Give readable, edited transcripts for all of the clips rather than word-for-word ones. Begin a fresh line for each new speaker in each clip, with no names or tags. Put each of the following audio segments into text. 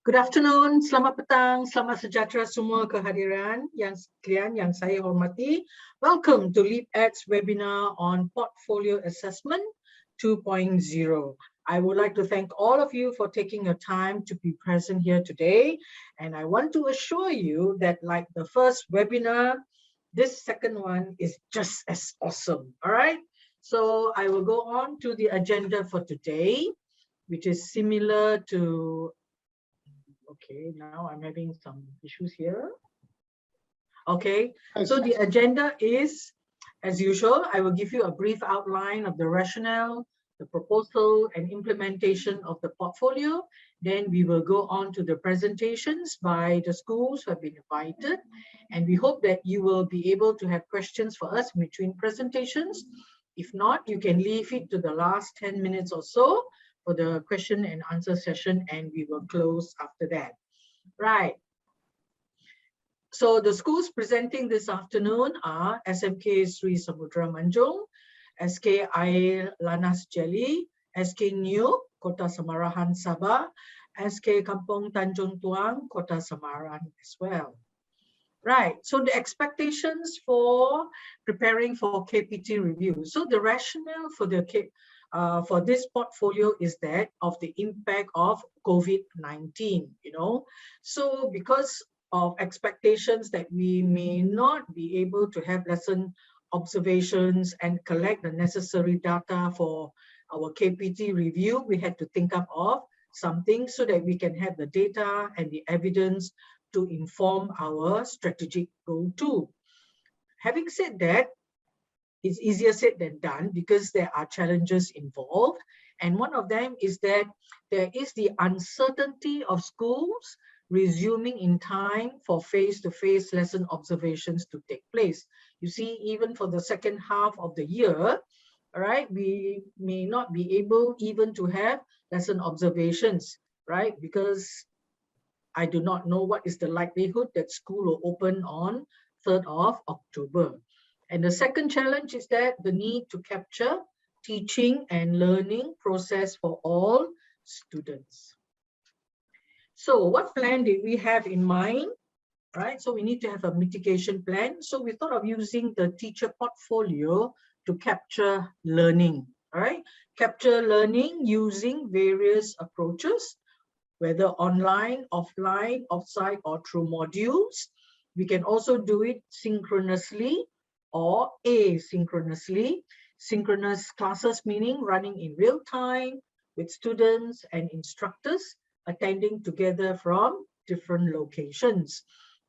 Good afternoon, selamat petang, selamat sejahtera semua kehadiran yang sekalian yang saya hormati. Welcome to LeapEd's webinar on Portfolio Assessment 2.0. I would like to thank all of you for taking your time to be present here today. And I want to assure you that like the first webinar, this second one is just as awesome, all right? So I will go on to the agenda for today, which is similar to okay, now I'm having some issues here. Okay, so the agenda is, as usual, I will give you a brief outline of the rationale, the proposal and implementation of the portfolio. Then we will go on to the presentations by the schools who have been invited. And we hope that you will be able to have questions for us between presentations. If not, you can leave it to the last 10 minutes or so for the question and answer session, and we will close after that. Right. So the schools presenting this afternoon are SMK Sri Samudra Manjung, SK Air Lanas Jelly, SK New Kota Samarahan Sabah, SK Kampung Tanjung Tuang Kota Samaran as well. Right, so the expectations for preparing for KPT review. So the rationale for the for this portfolio is that of the impact of COVID-19, So because of expectations that we may not be able to have lesson observations and collect the necessary data for our KPT review, we had to think up of something so that we can have the data and the evidence to inform our strategic goal too. Having said that, it's easier said than done because there are challenges involved. And one of them is that there is the uncertainty of schools resuming in time for face-to-face lesson observations to take place. You see, even for the second half of the year, right, we may not be able even to have lesson observations, right? Because I do not know what is the likelihood that school will open on 3rd of October. And the second challenge is that the need to capture teaching and learning process for all students. So what plan did we have in mind? Right, so we need to have a mitigation plan. So we thought of using the teacher portfolio to capture learning, all right? Capture learning using various approaches, whether online, offline, offsite, or through modules. We can also do it synchronously or asynchronously. Synchronous classes meaning running in real time with students and instructors attending together from different locations.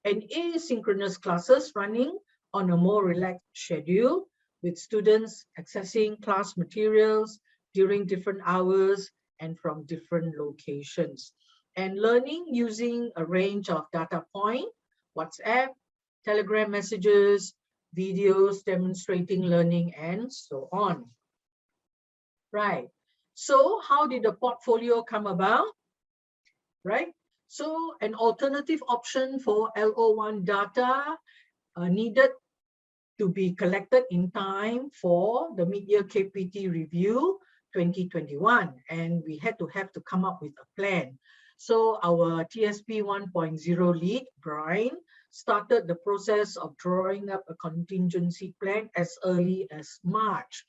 And asynchronous classes running on a more relaxed schedule with students accessing class materials during different hours and from different locations. And learning using a range of data points, WhatsApp, Telegram messages, videos demonstrating learning, and so on. Right. So how did the portfolio come about? Right. So an alternative option for LO1 data needed to be collected in time for the mid-year KPT review 2021. And we had to come up with a plan. So our TSP 1.0 lead, Brian, started the process of drawing up a contingency plan as early as March.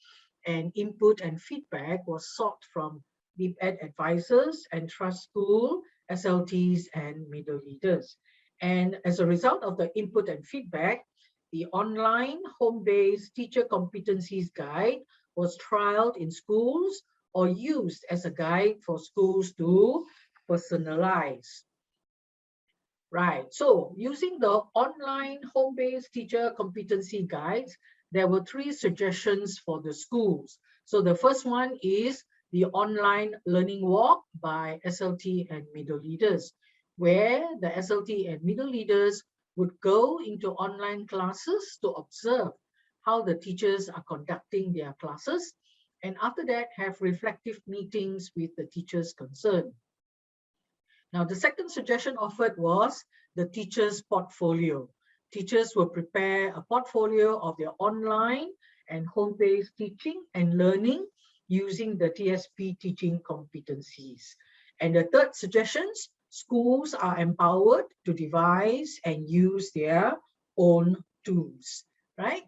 And input and feedback was sought from LeapEd advisors and trust school, SLTs, and middle leaders. And as a result of the input and feedback, the online home-based teacher competencies guide was trialed in schools or used as a guide for schools to personalize. Right, so using the online home-based teacher competency guides, there were 3 suggestions for the schools. So the first one is the online learning walk by SLT and middle leaders, where the SLT and middle leaders would go into online classes to observe how the teachers are conducting their classes, and after that have reflective meetings with the teachers concerned. Now, the second suggestion offered was the teacher's portfolio. Teachers will prepare a portfolio of their online and home-based teaching and learning using the TSP teaching competencies. And the third suggestions schools are empowered to devise and use their own tools, right?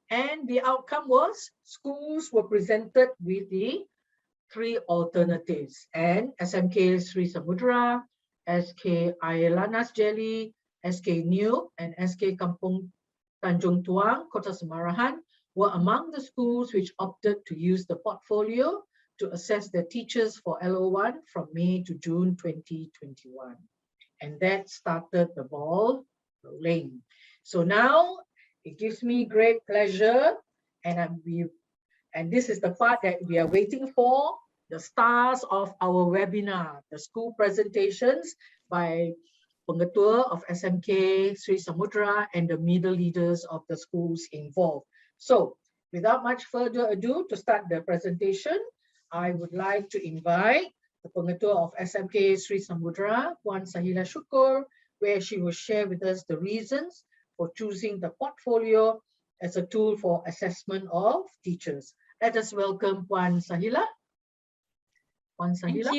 And the outcome was schools were presented with the 3 alternatives, and SMK Sri Samudra, SK Air Lanas Jelly, SK New, and SK Kampung Tanjung Tuang, Kota Semarahan were among the schools which opted to use the portfolio to assess their teachers for LO1 from May to June 2021. And that started the ball rolling. So now it gives me great pleasure, and this is the part that we are waiting for, the stars of our webinar, the school presentations by Pengetua of SMK Sri Samudra and the middle leaders of the schools involved. So without much further ado, to start the presentation, I would like to invite the Pengetua of SMK Sri Samudra, Puan Sahila Syukur, where she will share with us the reasons for choosing the portfolio as a tool for assessment of teachers. Let us welcome Puan Sahila. Puan Sahila.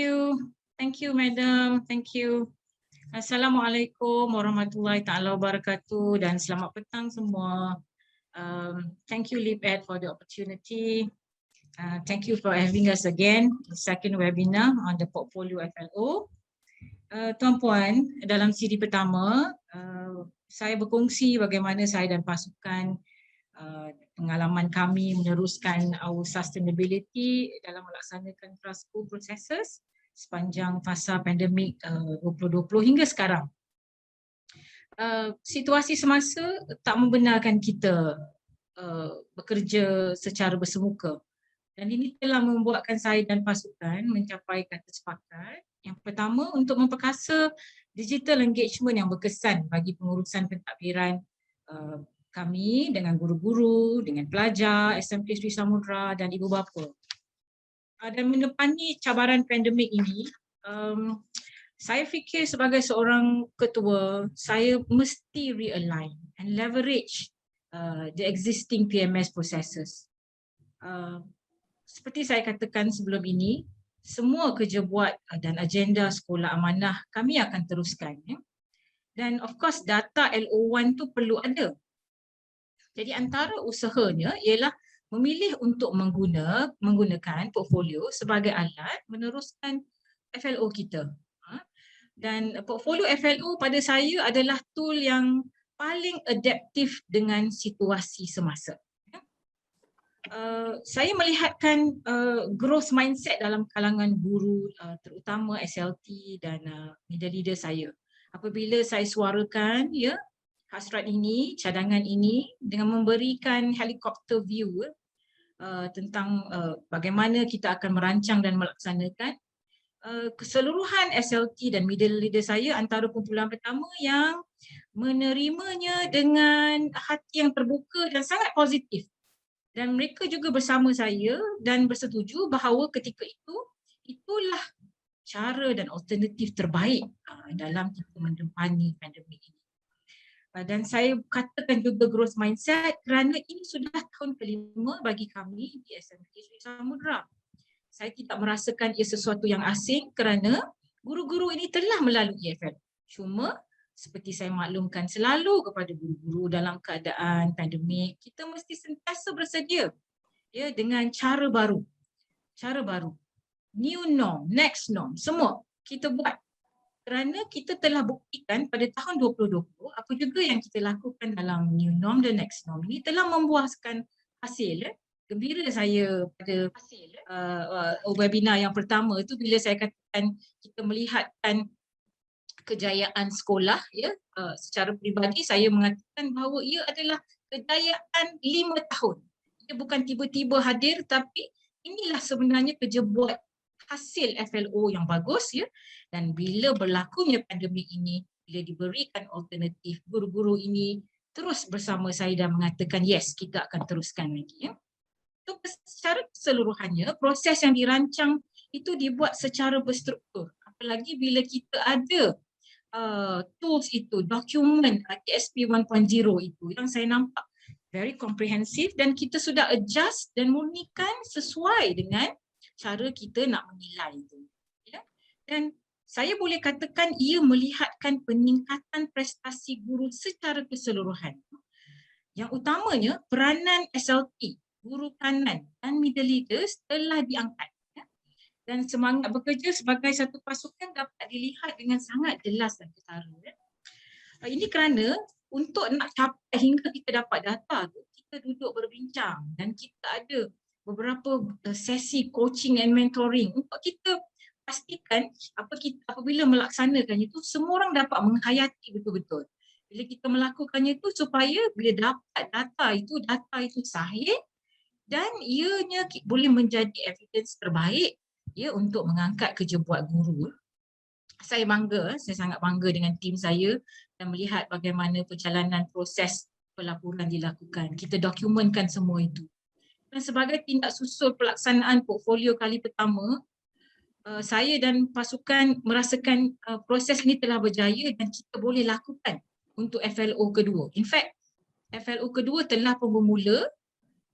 Thank you, Madam. Thank you. Assalamualaikum warahmatullahi taala wabarakatuh dan selamat petang semua. Thank you LibEd for the opportunity. Thank you for having us again, the second webinar on the portfolio FLO. Tuan-puan, dalam siri pertama, saya berkongsi bagaimana saya dan pasukan pengalaman kami meneruskan our sustainability dalam melaksanakan school processes sepanjang fasa pandemik 2020 hingga sekarang. Situasi semasa tak membenarkan kita bekerja secara bersemuka, dan ini telah membuatkan saya dan pasukan mencapai kata sepakat. Yang pertama, untuk memperkasa digital engagement yang berkesan bagi pengurusan pentadbiran kami dengan guru-guru, dengan pelajar, SMK Sri Samudra dan ibu bapa. Dan menepani cabaran pandemik ini, saya fikir sebagai seorang ketua, saya mesti realign and leverage the existing PMS processes. Seperti saya katakan sebelum ini, semua kerja buat dan agenda sekolah amanah kami akan teruskan. Dan of course data LO1 tu perlu ada. Jadi antara usahanya ialah memilih untuk menggunakan portfolio sebagai alat meneruskan FLO kita. Dan portfolio FLO pada saya adalah tool yang paling adaptif dengan situasi semasa. Saya melihatkan growth mindset dalam kalangan guru, terutama SLT dan middle leader saya. Apabila saya suarakan hasrat ini, cadangan ini dengan memberikan helikopter view tentang bagaimana kita akan merancang dan melaksanakan, keseluruhan SLT dan middle leader saya antara kumpulan pertama yang menerimanya dengan hati yang terbuka dan sangat positif. Dan mereka juga bersama saya dan bersetuju bahawa ketika itu, itulah cara dan alternatif terbaik dalam kita mendepani pandemik ini. Dan saya katakan juga growth mindset kerana ini sudah tahun kelima bagi kami di SMK Sri Samudra. Saya tidak merasakan ia sesuatu yang asing kerana guru-guru ini telah melalui EFL. Cuma seperti saya maklumkan selalu kepada guru-guru dalam keadaan pandemik, kita mesti sentiasa bersedia dengan cara baru. New norm, next norm, semua kita buat. Kerana kita telah buktikan pada tahun 2020, apa juga yang kita lakukan dalam new norm dan next norm ini telah membuahkan hasil. Gembira saya pada webinar yang pertama itu bila saya katakan kita melihatkan kejayaan sekolah, secara peribadi saya mengatakan bahawa ia adalah kejayaan 5 tahun. Ia bukan tiba-tiba hadir, tapi inilah sebenarnya kerja buat hasil FLO yang bagus, dan bila berlakunya pandemik ini, bila diberikan alternatif, guru-guru ini terus bersama saya dan mengatakan yes, kita akan teruskan lagi. So, secara keseluruhannya proses yang dirancang itu dibuat secara berstruktur, apalagi bila kita ada tools itu, dokumen TSP 1.0 itu yang saya nampak very comprehensive dan kita sudah adjust dan murnikan sesuai dengan cara kita nak menilai itu. Dan saya boleh katakan ia melihatkan peningkatan prestasi guru secara keseluruhan. Yang utamanya, peranan SLT, guru kanan dan middle leaders telah diangkat. Dan semangat bekerja sebagai satu pasukan dapat dilihat dengan sangat jelas dan ketara. Ini kerana untuk nak capai hingga kita dapat data tu, kita duduk berbincang dan kita ada beberapa sesi coaching and mentoring untuk kita pastikan apabila melaksanakan itu, semua orang dapat menghayati betul-betul. Bila kita melakukannya itu supaya bila dapat data itu sahih dan ianya boleh menjadi evidence terbaik ya untuk mengangkat kerja buat guru. Saya sangat bangga dengan tim saya dan melihat bagaimana perjalanan proses pelaporan dilakukan. Kita dokumentkan semua itu. Dan sebagai tindak susul pelaksanaan portfolio kali pertama, saya dan pasukan merasakan proses ini telah berjaya dan kita boleh lakukan untuk FLO kedua. In fact, FLO kedua telah pun bermula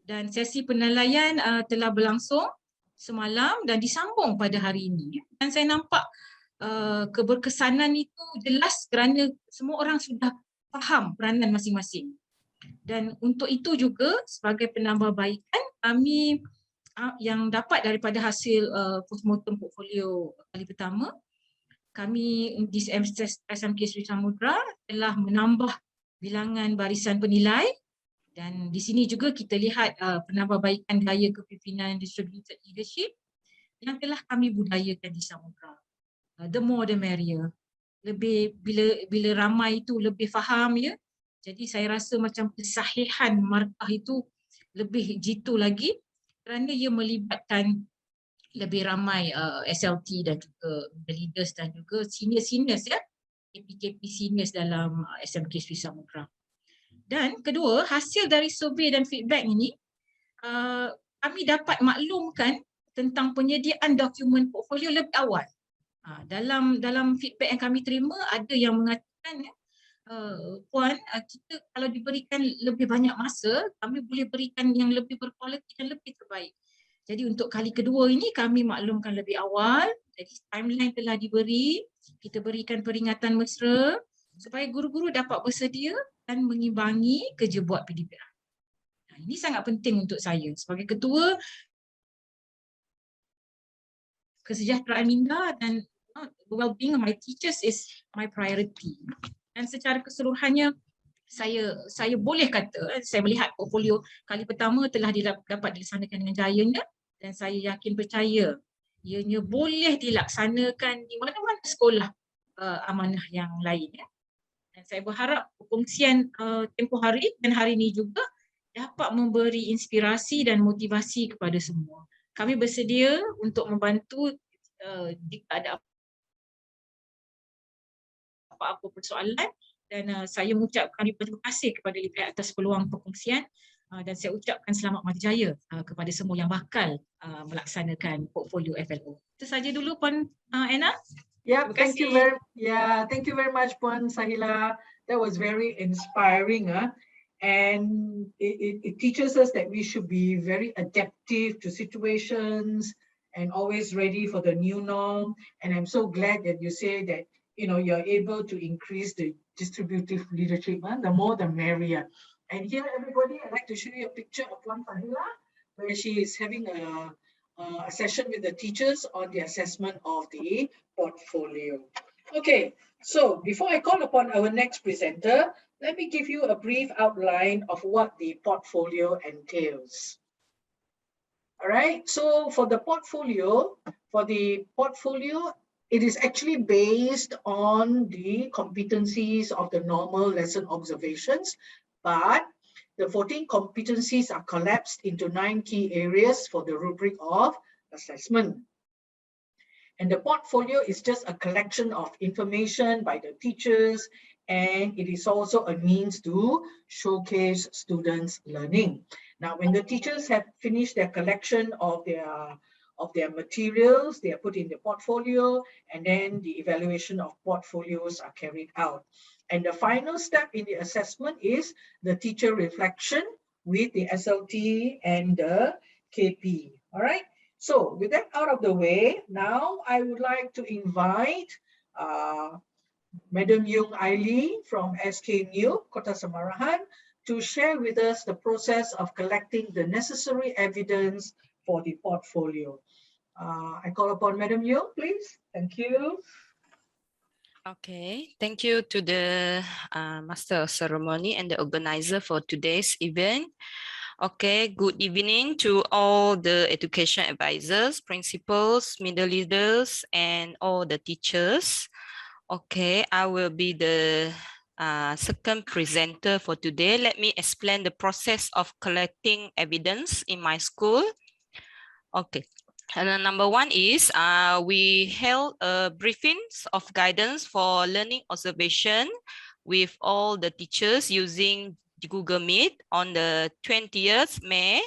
dan sesi penilaian telah berlangsung semalam dan disambung pada hari ini. Dan saya nampak keberkesanan itu jelas kerana semua orang sudah faham peranan masing-masing. Dan untuk itu juga sebagai penambahbaikan, kami yang dapat daripada hasil postmortem portfolio kali pertama, kami di SMK Sri Samudra telah menambah bilangan barisan penilai dan di sini juga kita lihat penambahbaikan gaya kepimpinan distributed leadership yang telah kami budayakan di Samudra. The more the merrier. Lebih bila ramai itu lebih faham ya. Jadi saya rasa macam kesahihan markah itu lebih jitu lagi kerana ia melibatkan lebih ramai SLT dan juga leaders dan juga seniors ya, KP seniors dalam SMK Sri Samudra. Dan kedua, hasil dari survey dan feedback ini kami dapat maklumkan tentang penyediaan dokumen portfolio lebih awal. Dalam feedback yang kami terima ada yang mengatakan Puan, kita kalau diberikan lebih banyak masa, kami boleh berikan yang lebih berkualiti dan lebih terbaik. Jadi untuk kali kedua ini kami maklumkan lebih awal, jadi timeline telah diberi, kita berikan peringatan mesra supaya guru-guru dapat bersedia dan mengimbangi kerja buat PDPR. Ini sangat penting untuk saya sebagai ketua. Kesejahteraan minda dan well-being of my teachers is my priority. Dan secara keseluruhannya saya boleh kata saya melihat portfolio kali pertama telah dapat dilaksanakan dengan jayanya dan saya yakin percaya ianya boleh dilaksanakan di mana-mana sekolah amanah yang lain ya. Dan saya berharap perkongsian tempoh hari dan hari ini juga dapat memberi inspirasi dan motivasi kepada semua. Kami bersedia untuk membantu jika ada apa-apa persoalan dan saya mengucapkan terima kasih kepada IPA atas peluang perkongsian dan saya ucapkan selamat maju jaya kepada semua yang bakal melaksanakan portfolio FLO. Itu saja dulu Puan Anna.
Yeah, thank you very much Puan Sahila. That was very inspiring and it teaches us that we should be very adaptive to situations and always ready for the new norm. And I'm so glad that you say that you're able to increase the distributive leadership. The more the merrier. And here, everybody, I'd like to show you a picture of Puan Fahila, where she is having a session with the teachers on the assessment of the portfolio. Okay, so before I call upon our next presenter, let me give you a brief outline of what the portfolio entails. All right, so for the portfolio, it is actually based on the competencies of the normal lesson observations, but the 14 competencies are collapsed into 9 key areas for the rubric of assessment. And the portfolio is just a collection of information by the teachers, and it is also a means to showcase students' learning. Now, when the teachers have finished their collection of their materials, they are put in the portfolio, and then the evaluation of portfolios are carried out. And the final step in the assessment is the teacher reflection with the SLT and the KP. All right. So with that out of the way, now I would like to invite Madam Yung Aili from SK New, Kota Samarahan, to share with us the process of collecting the necessary evidence for the portfolio. I call upon Madam Yung, please. Thank you.
Okay, thank you to the Master of Ceremony and the organizer for today's event. Okay, good evening to all the education advisors, principals, middle leaders, and all the teachers. Okay, I will be the second presenter for today. Let me explain the process of collecting evidence in my school. Okay. And then number one is we held briefings of guidance for learning observation with all the teachers using Google Meet on the 20th May.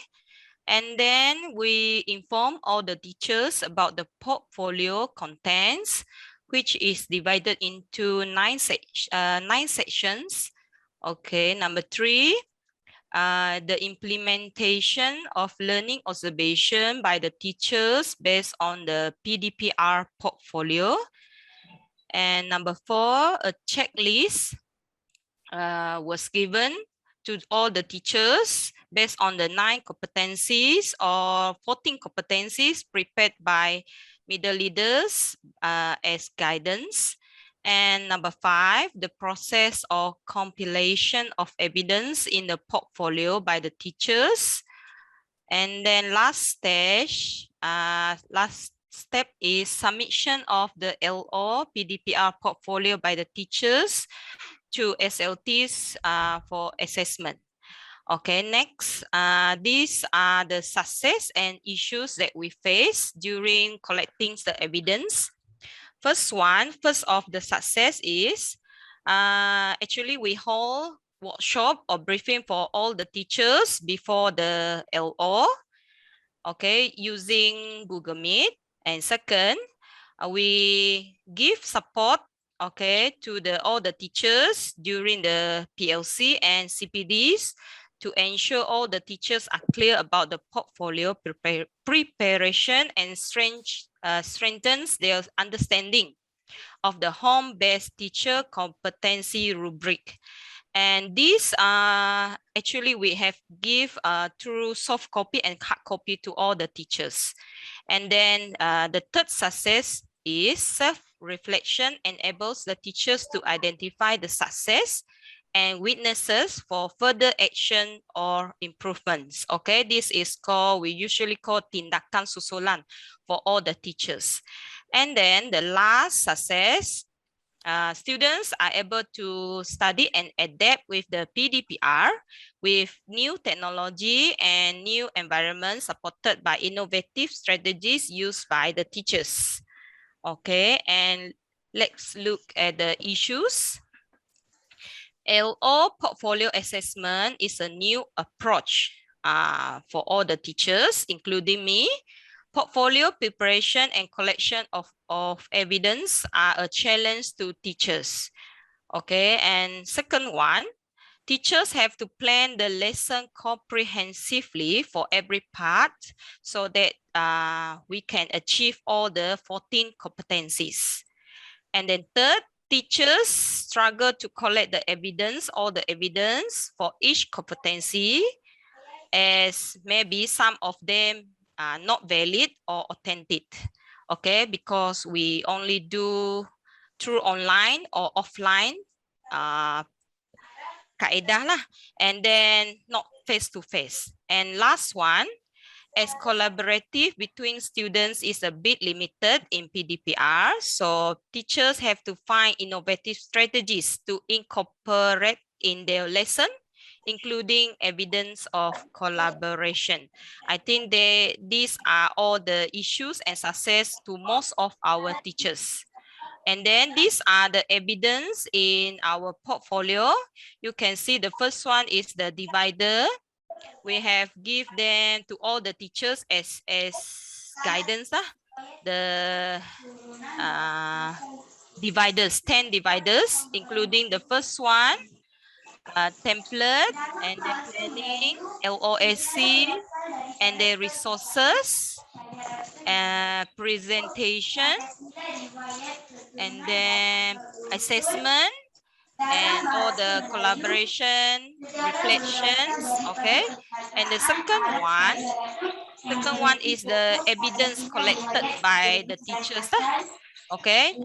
And then we inform all the teachers about the portfolio contents, which is divided into nine sections. Okay, number three, the implementation of learning observation by the teachers based on the PDPR portfolio. And number four, a checklist was given to all the teachers based on the 9 competencies or 14 competencies prepared by middle leaders as guidance. And number five, the process of compilation of evidence in the portfolio by the teachers. And then last step is submission of the LO PDPR portfolio by the teachers to SLTs for assessment. Okay, next, these are the success and issues that we face during collecting the evidence. First of the success is actually we hold workshop or briefing for all the teachers before the LO, okay, using Google Meet. And second, we give support, okay, to all the teachers during the PLC and CPDs to ensure all the teachers are clear about the portfolio preparation and strengthens their understanding of the home-based teacher competency rubric. And this actually we have give through soft copy and hard copy to all the teachers. And then the third success is self-reflection enables the teachers to identify the success and weaknesses for further action or improvements. Okay, this is called, we usually call tindakan susulan for all the teachers. And then the last success, students are able to study and adapt with the PDPR with new technology and new environment supported by innovative strategies used by the teachers. Okay, and let's look at the issues. LO portfolio assessment is a new approach for all the teachers, including me. Portfolio preparation and collection of evidence are a challenge to teachers. Okay, and second one, teachers have to plan the lesson comprehensively for every part so that we can achieve all the 14 competencies. And then third, teachers struggle to collect the evidence, all the evidence for each competency, as maybe some of them are not valid or authentic. Okay, because we only do through online or offline kaedah lah, and then not face-to-face. And last one, as collaborative between students is a bit limited in PDPR, so teachers have to find innovative strategies to incorporate in their lesson, including evidence of collaboration. I think these are all the issues and success to most of our teachers. And then these are the evidence in our portfolio. You can see the first one is the divider. We have give them to all the teachers as guidance, the dividers, 10 dividers, including the first one, template, and the planning, LOSC, and the resources, presentation, and then assessment, and all the collaboration, reflections, okay? And the second one is the evidence collected by the teachers. Okay,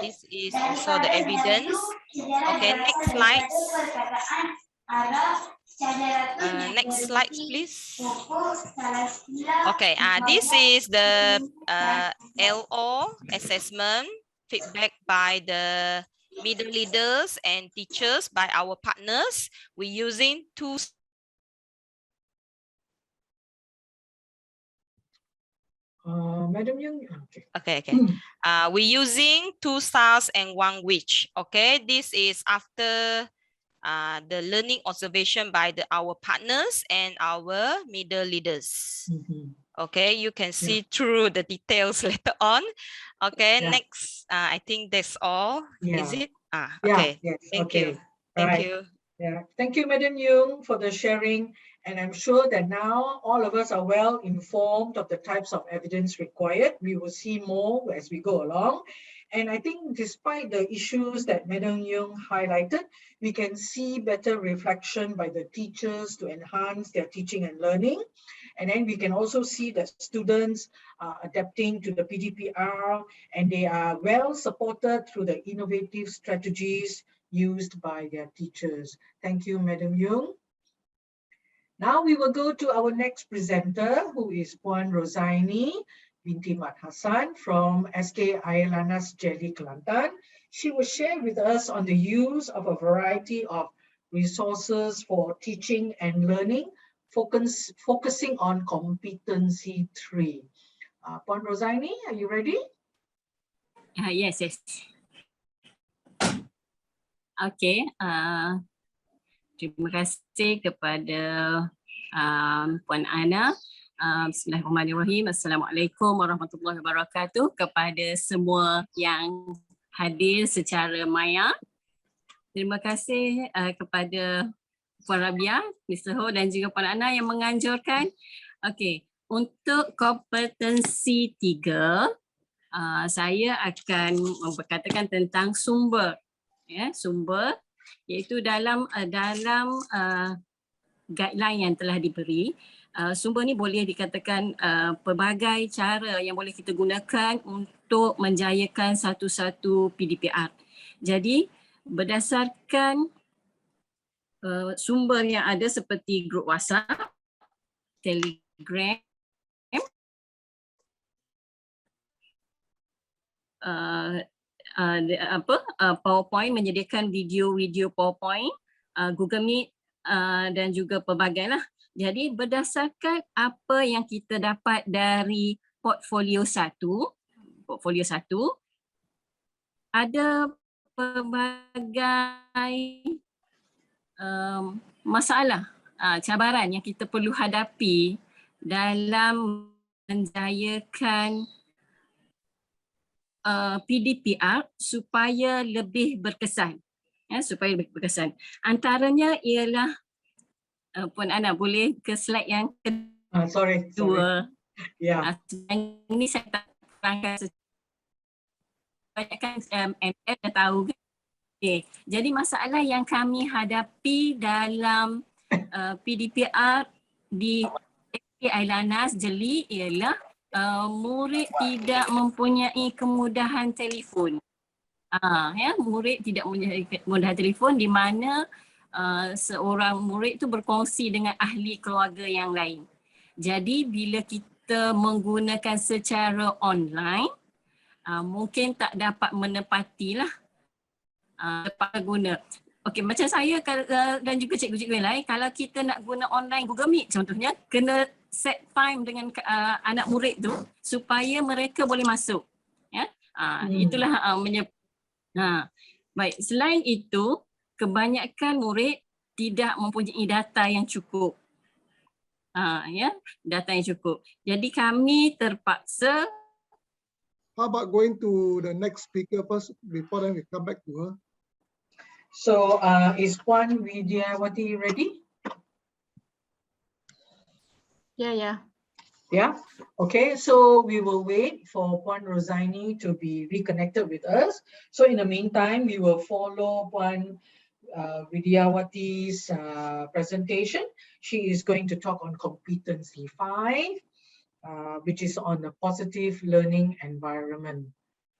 this is also the evidence. Okay, next slides. Next slides, please. Okay, this is the LO assessment feedback by the middle leaders and teachers by our partners. We're using two.
Madam Young, okay.
Okay. We're using 2 stars and 1 witch. Okay, this is after the learning observation by our partners and our middle leaders. Okay, you can see through the details later on. Okay, next, I think that's all. Is it? Okay.
Yes.
Thank you. Thank you.
Yeah, thank you, Madam Yung, for the sharing. And I'm sure that now all of us are well informed of the types of evidence required. We will see more as we go along. And I think despite the issues that Madam Yung highlighted, we can see better reflection by the teachers to enhance their teaching and learning. And then we can also see that students are adapting to the PDPR and they are well supported through the innovative strategies used by their teachers. Thank you, Madam Yung. Now we will go to our next presenter, who is Puan Rosaini binti Mat Hassan from SK Air Lanas Jelly, Kelantan. She will share with us on the use of a variety of resources for teaching and learning, focusing on competency 3. Puan Rosaini, are you ready?
Yes. Okay. Terima kasih kepada Puan Ana. Bismillahirrahmanirrahim. Assalamualaikum warahmatullahi wabarakatuh kepada semua yang hadir secara maya. Terima kasih kepada Puan Rabiah, Mr. Khor dan juga Puan Ana yang menganjurkan. Okey, untuk kompetensi 3, saya akan berkatakan tentang sumber. Sumber iaitu dalam guideline yang telah diberi. Sumber ni boleh dikatakan pelbagai cara yang boleh kita gunakan untuk menjayakan satu-satu PDPR. Jadi berdasarkan sumber yang ada seperti grup WhatsApp, Telegram, PowerPoint, menyediakan video PowerPoint, Google Meet dan juga pelbagai lah. Jadi berdasarkan apa yang kita dapat dari portfolio 1, ada pelbagai masalah, cabaran yang kita perlu hadapi dalam menjayakan PDPR supaya lebih berkesan. Antaranya ialah Puan Ana, boleh ke slide yang kedua?
Sorry.
Ini saya tak terangkan banyakkan embed dah tahu kan? Okay. Jadi masalah yang kami hadapi dalam PDPR di Ailanas Jeli ialah murid tidak mempunyai kemudahan telefon. Murid tidak mempunyai kemudahan telefon di mana seorang murid tu berkongsi dengan ahli keluarga yang lain. Jadi bila kita menggunakan secara online, mungkin tak dapat menepatilah dapat guna. Okey, macam saya dan juga cikgu-cikgu yang lain, kalau kita nak guna online Google Meet contohnya, kena set time dengan anak murid tu supaya mereka boleh masuk. Itulah baik, selain itu kebanyakan murid tidak mempunyai data yang cukup. Data yang cukup. Jadi kami terpaksa.
How about going to the next speaker first before then we come back to her?
So is Puan Widyawati ready?
Yeah.
Yeah. Okay. So we will wait for Puan Rosaini to be reconnected with us. So in the meantime, we will follow Puan Widyawati's presentation. She is going to talk on competency 5, which is on a positive learning environment.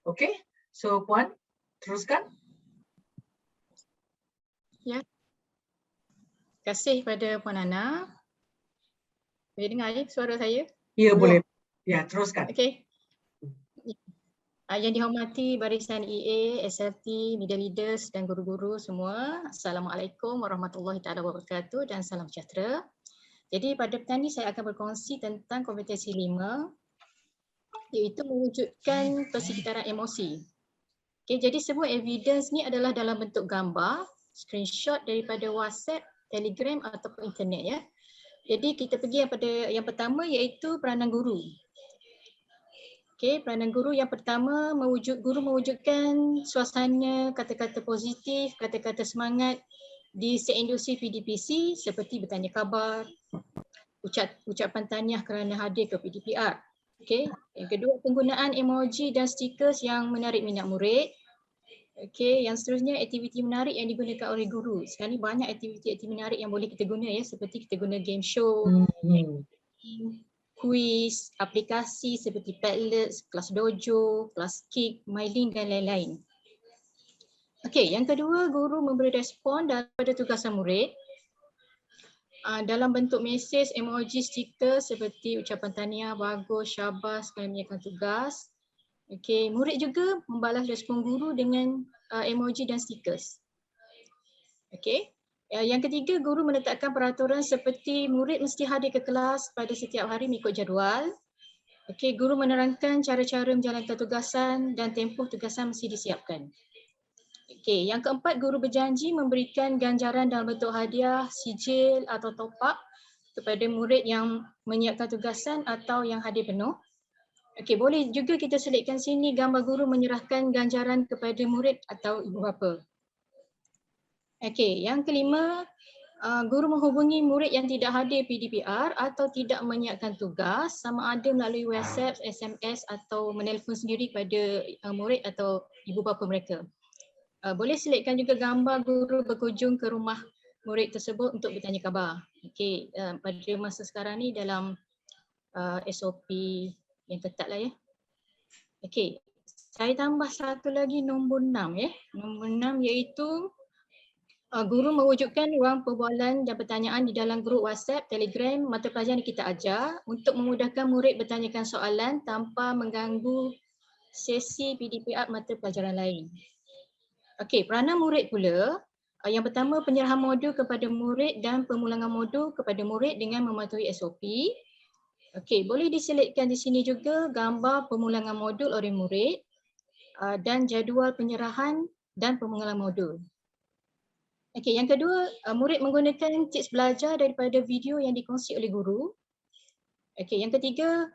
Okay. So Puan, teruskan.
Ya. Terima kasih kepada Puan Ana. Boleh dengar suara saya?
Ya, boleh. Ya, teruskan.
Okey. Yang dihormati barisan EA, SLT, media leaders dan guru-guru semua. Assalamualaikum warahmatullahi taala wabarakatuh dan salam sejahtera. Jadi pada petang ini saya akan berkongsi tentang kompetensi 5 iaitu mewujudkan persekitaran emosi. Okey, jadi semua evidence ni adalah dalam bentuk gambar, screenshot daripada WhatsApp, Telegram ataupun internet ya. Jadi kita pergi yang pertama iaitu peranan guru. Okey, peranan guru yang pertama guru mewujudkan suasana kata-kata positif, kata-kata semangat di seindustri PDPC seperti bertanya khabar, ucapan tahniah kerana hadir ke PDPR. Okey, yang kedua penggunaan emoji dan stickers yang menarik minat murid. Okey, yang seterusnya aktiviti menarik yang digunakan oleh guru. Sekarang ni banyak aktiviti menarik yang boleh kita guna ya, seperti kita guna game show, kuis, aplikasi seperti Padlets, kelas dojo, kelas kick, mailing dan lain-lain. Okey, yang kedua guru memberi respon daripada tugasan murid dalam bentuk mesej, emoji, stiker seperti ucapan tahniah, bagus, syabas kerana menjalankan tugas. Okey, murid juga membalas respon guru dengan emoji dan stickers. Okey. Yang ketiga, guru menetapkan peraturan seperti murid mesti hadir ke kelas pada setiap hari mengikut jadual. Okey, guru menerangkan cara-cara menjalankan tugasan dan tempoh tugasan mesti disiapkan. Okey, yang keempat, guru berjanji memberikan ganjaran dalam bentuk hadiah, sijil atau top up kepada murid yang menyiapkan tugasan atau yang hadir penuh. Okey, boleh juga kita selitkan sini gambar guru menyerahkan ganjaran kepada murid atau ibu bapa. Okey, yang kelima, guru menghubungi murid yang tidak hadir PDPR atau tidak menyiapkan tugas sama ada melalui WhatsApp, SMS atau menelpon sendiri kepada murid atau ibu bapa mereka. Boleh selitkan juga gambar guru berkunjung ke rumah murid tersebut untuk bertanya khabar. Okey, pada masa sekarang ni dalam SOP yang ketat lah ya. Okey, saya tambah satu lagi nombor 6 ya. Nombor 6 iaitu guru mewujudkan ruang perbualan dan pertanyaan di dalam grup WhatsApp, Telegram, mata pelajaran yang kita ajar untuk memudahkan murid bertanyakan soalan tanpa mengganggu sesi PDPR mata pelajaran lain. Okey, peranan murid pula. Yang pertama, penyerahan modul kepada murid dan pemulangan modul kepada murid dengan mematuhi SOP. Okey, boleh diselitkan di sini juga gambar pemulangan modul oleh murid dan jadual penyerahan dan pemulangan modul. Okey, yang kedua, murid menggunakan tips belajar daripada video yang dikongsi oleh guru. Okey, yang ketiga,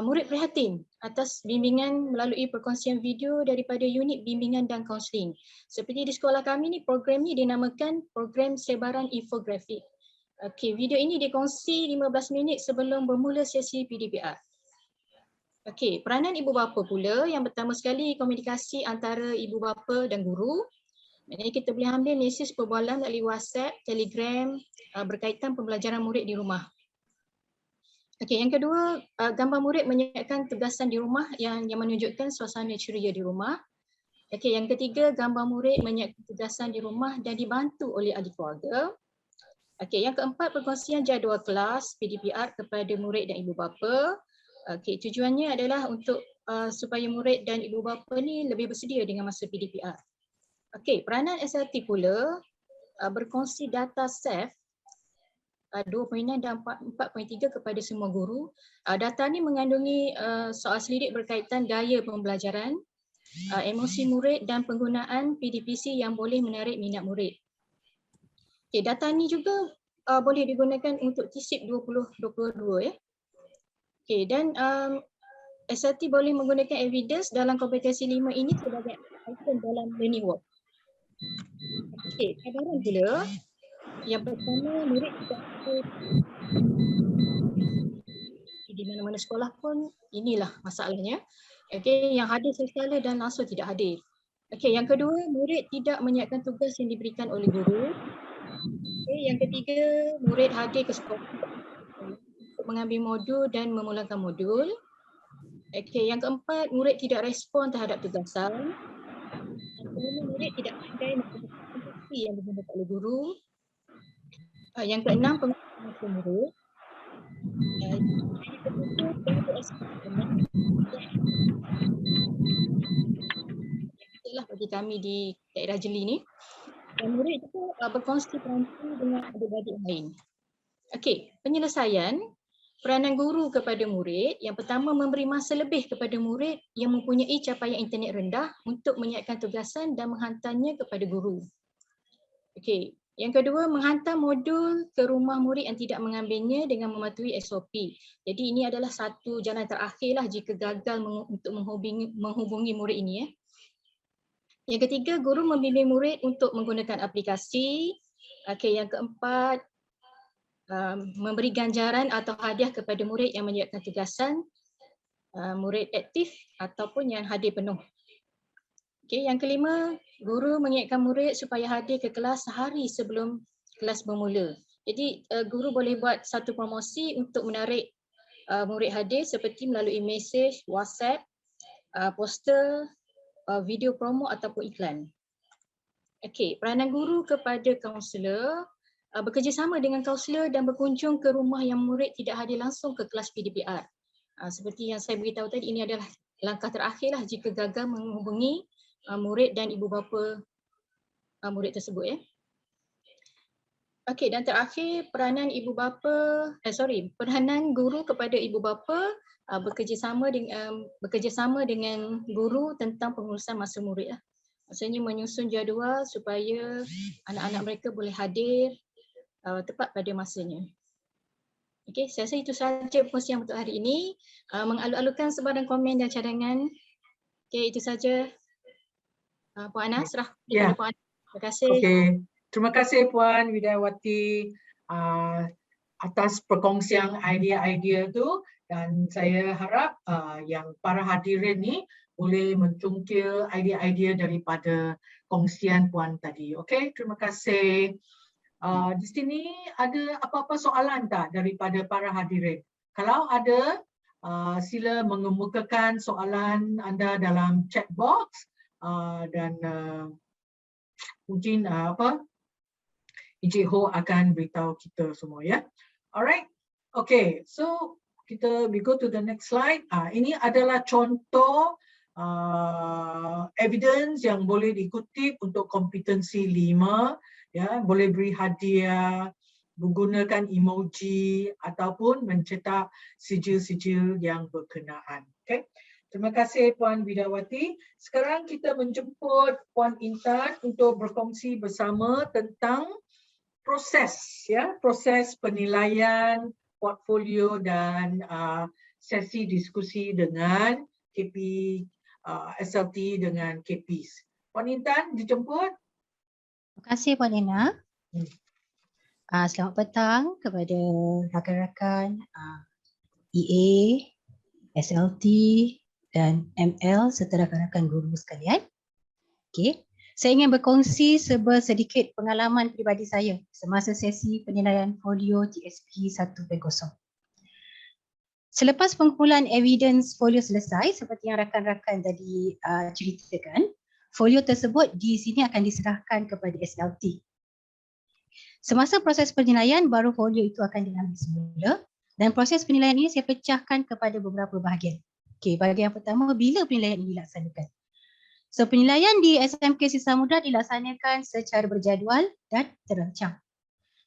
murid prihatin atas bimbingan melalui perkongsian video daripada unit bimbingan dan kaunseling. Seperti di sekolah kami ni, program ni dinamakan program sebaran infografik. Okey, video ini dikongsi 15 minit sebelum bermula sesi PDPR. Okey, peranan ibu bapa pula. Yang pertama sekali, komunikasi antara ibu bapa dan guru. Maknanya kita boleh ambil mesej perbualan melalui WhatsApp, Telegram berkaitan pembelajaran murid di rumah. Okey, yang kedua, gambar murid menyiapkan tugasan di rumah yang menunjukkan suasana ceria di rumah. Okey, yang ketiga, gambar murid menyiapkan tugasan di rumah dan dibantu oleh ahli keluarga. Okey, yang keempat, perkongsian jadual kelas PDPR kepada murid dan ibu bapa. Okey, tujuannya adalah untuk supaya murid dan ibu bapa ni lebih bersedia dengan masa PDPR. Okey, peranan SLT pula berkongsi data SAFE 2.6 dan 4.3 kepada semua guru. Data ni mengandungi soal selidik berkaitan gaya pembelajaran, emosi murid dan penggunaan PDPC yang boleh menarik minat murid. Okey, data ni juga boleh digunakan untuk TISIP 2022 ya. Okey, dan SLT boleh menggunakan evidence dalam kompetensi 5 ini sebagai item dalam learning work. Okey, cabaran pula. Yang pertama, murid tidak di mana-mana sekolah pun inilah masalahnya. Okey, yang hadir secara dan langsung tidak hadir. Okey, yang kedua, murid tidak menyiapkan tugas yang diberikan oleh guru. Okey, yang ketiga, murid hadir ke sekolah untuk mengambil modul dan memulakan modul. Okey, yang keempat, murid tidak respon terhadap tugasan. Yang kelima, murid tidak pandai menggunakan kompetensi yang digunakan oleh guru. Yang keenam, pengurusan murid. Yang ketujuh, itulah bagi kami di daerah Jeli ni. Dan murid juga berkongsi peranti dengan adik-adik lain. Okey, penyelesaian peranan guru kepada murid. Yang pertama, memberi masa lebih kepada murid yang mempunyai capaian internet rendah untuk menyiapkan tugasan dan menghantarnya kepada guru. Okey, yang kedua, menghantar modul ke rumah murid yang tidak mengambilnya dengan mematuhi SOP. Jadi ini adalah satu jalan terakhirlah jika gagal untuk menghubungi murid ini. Yang ketiga, guru membimbing murid untuk menggunakan aplikasi. Okey, yang keempat, memberi ganjaran atau hadiah kepada murid yang menyiapkan tugasan, murid aktif ataupun yang hadir penuh. Okey, yang kelima, guru mengingatkan murid supaya hadir ke kelas sehari sebelum kelas bermula. Jadi guru boleh buat satu promosi untuk menarik murid hadir seperti melalui mesej, WhatsApp, poster, video promo ataupun iklan. Okey, peranan guru kepada kaunselor, bekerjasama dengan kaunselor dan berkunjung ke rumah yang murid tidak hadir langsung ke kelas PDPR. Seperti yang saya beritahu tadi, ini adalah langkah terakhirlah jika gagal menghubungi murid dan ibu bapa murid tersebut. Okey, dan terakhir peranan peranan guru kepada ibu bapa bekerjasama dengan guru tentang pengurusan masa murid. Maksudnya menyusun jadual supaya anak-anak mereka boleh hadir tepat pada masanya. Okey, saya rasa itu sahaja perkongsian untuk hari ini. Mengalu-alukan sebarang komen dan cadangan. Okey, itu saja. Puan Ana, serah kepada Puan Ana. Terima kasih.
Okey, terima kasih Puan Widiawati atas perkongsian idea-idea tu, dan saya harap yang para hadirin ni boleh mencungkil idea-idea daripada kongsian Puan tadi. Okey, terima kasih. Di sini ada apa-apa soalan tak daripada para hadirin? Kalau ada, sila mengemukakan soalan anda dalam chat box dan mungkin Encik Ho akan beritahu kita semua, ya. Alright, okay, so we go to the next slide. Ini adalah contoh evidence yang boleh dikutip untuk kompetensi 5, ya, boleh beri hadiah, menggunakan emoji ataupun mencetak sijil-sijil yang berkenaan. Okay. Terima kasih Puan Widiawati. Sekarang kita menjemput Puan Intan untuk berkongsi bersama tentang proses, ya, proses penilaian portfolio dan sesi diskusi dengan KP SLT dengan KPs. Puan Intan dijemput.
Terima kasih Puan Lena. Selamat petang kepada rakan-rakan EA, SLT dan ML serta rakan-rakan guru sekalian. Okey, saya ingin berkongsi sedikit pengalaman peribadi saya semasa sesi penilaian folio GSP 1.0. Selepas pengumpulan evidence folio selesai, seperti yang rakan-rakan tadi ceritakan, folio tersebut di sini akan diserahkan kepada SLT. Semasa proses penilaian, baru folio itu akan diambil semula, dan proses penilaian ini saya pecahkan kepada beberapa bahagian. Okey, bahagian pertama, bila penilaian ini dilaksanakan. So, penilaian di SMK Samudra dilaksanakan secara berjadual dan terancang.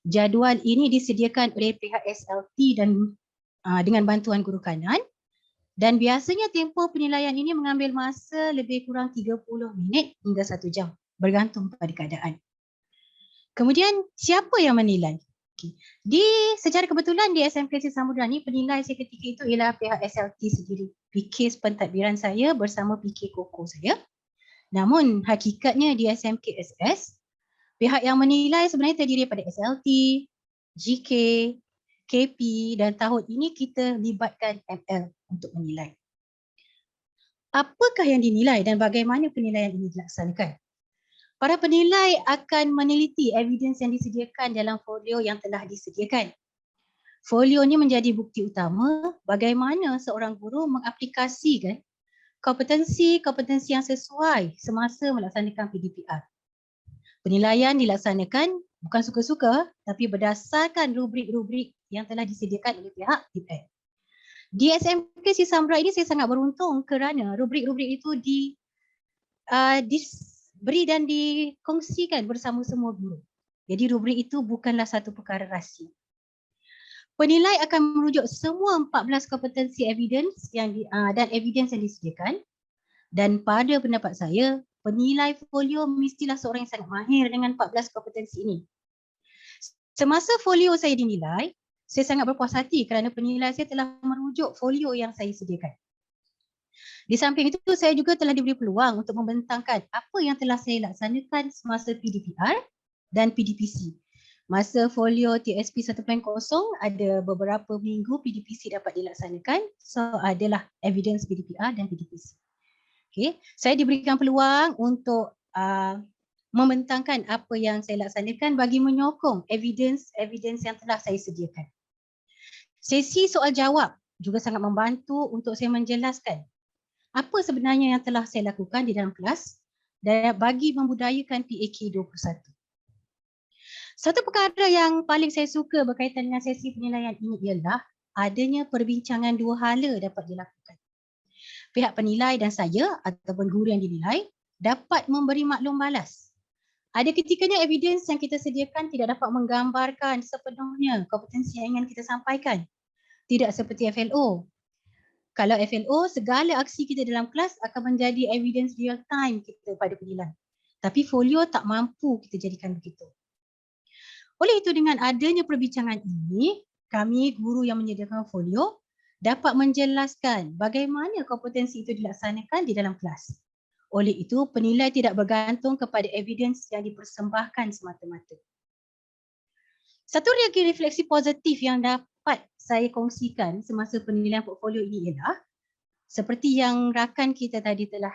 Jadual ini disediakan oleh pihak SLT dan dengan bantuan guru kanan, dan biasanya tempoh penilaian ini mengambil masa lebih kurang 30 minit hingga 1 jam, bergantung pada keadaan. Kemudian, siapa yang menilai? Okay. Secara kebetulan di SMK Samudra ni, penilai saya ketika itu ialah pihak SLT sendiri. PK pentadbiran saya bersama PK Koko saya. Namun hakikatnya di SMK SS, pihak yang menilai sebenarnya terdiri daripada SLT, GK, KP dan tahun ini kita libatkan ML untuk menilai. Apakah yang dinilai dan bagaimana penilaian ini dilaksanakan? Para penilai akan meneliti evidence yang disediakan dalam folio yang telah disediakan. Folio ini menjadi bukti utama bagaimana seorang guru mengaplikasikan kompetensi yang sesuai semasa melaksanakan PDPR. Penilaian dilaksanakan bukan suka-suka tapi berdasarkan rubrik-rubrik yang telah disediakan oleh pihak embed. Di SMK Sisambra ini saya sangat beruntung kerana rubrik-rubrik itu diberi dan dikongsikan bersama semua guru. Jadi rubrik itu bukanlah satu perkara rahsia. Penilai akan merujuk semua 14 kompetensi evidence dan evidence yang disediakan, dan pada pendapat saya, penilai folio mestilah seorang yang sangat mahir dengan 14 kompetensi ini. Semasa folio saya dinilai, saya sangat berpuas hati kerana penilai saya telah merujuk folio yang saya sediakan. Di samping itu, saya juga telah diberi peluang untuk membentangkan apa yang telah saya laksanakan semasa PDPR dan PDPC. Masa folio TSP 1.0 ada beberapa minggu PDPC dapat dilaksanakan. So adalah evidence PDPR dan PDPC. Okay. Saya diberikan peluang untuk membentangkan apa yang saya laksanakan bagi menyokong evidence yang telah saya sediakan. Sesi soal jawab juga sangat membantu untuk saya menjelaskan apa sebenarnya yang telah saya lakukan di dalam kelas dan bagi membudayakan PAK 21. Satu perkara yang paling saya suka berkaitan dengan sesi penilaian ini ialah adanya perbincangan dua hala dapat dilakukan. Pihak penilai dan saya ataupun guru yang dinilai dapat memberi maklum balas. Ada ketikanya evidence yang kita sediakan tidak dapat menggambarkan sepenuhnya kompetensi yang ingin kita sampaikan. Tidak seperti FLO. Kalau FLO, segala aksi kita dalam kelas akan menjadi evidence real time kita pada penilai. Tapi folio tak mampu kita jadikan begitu. Oleh itu, dengan adanya perbincangan ini, kami guru yang menyediakan folio dapat menjelaskan bagaimana kompetensi itu dilaksanakan di dalam kelas. Oleh itu, penilai tidak bergantung kepada evidence yang dipersembahkan semata-mata. Satu lagi refleksi positif yang dapat saya kongsikan semasa penilaian portfolio ini ialah seperti yang rakan kita tadi telah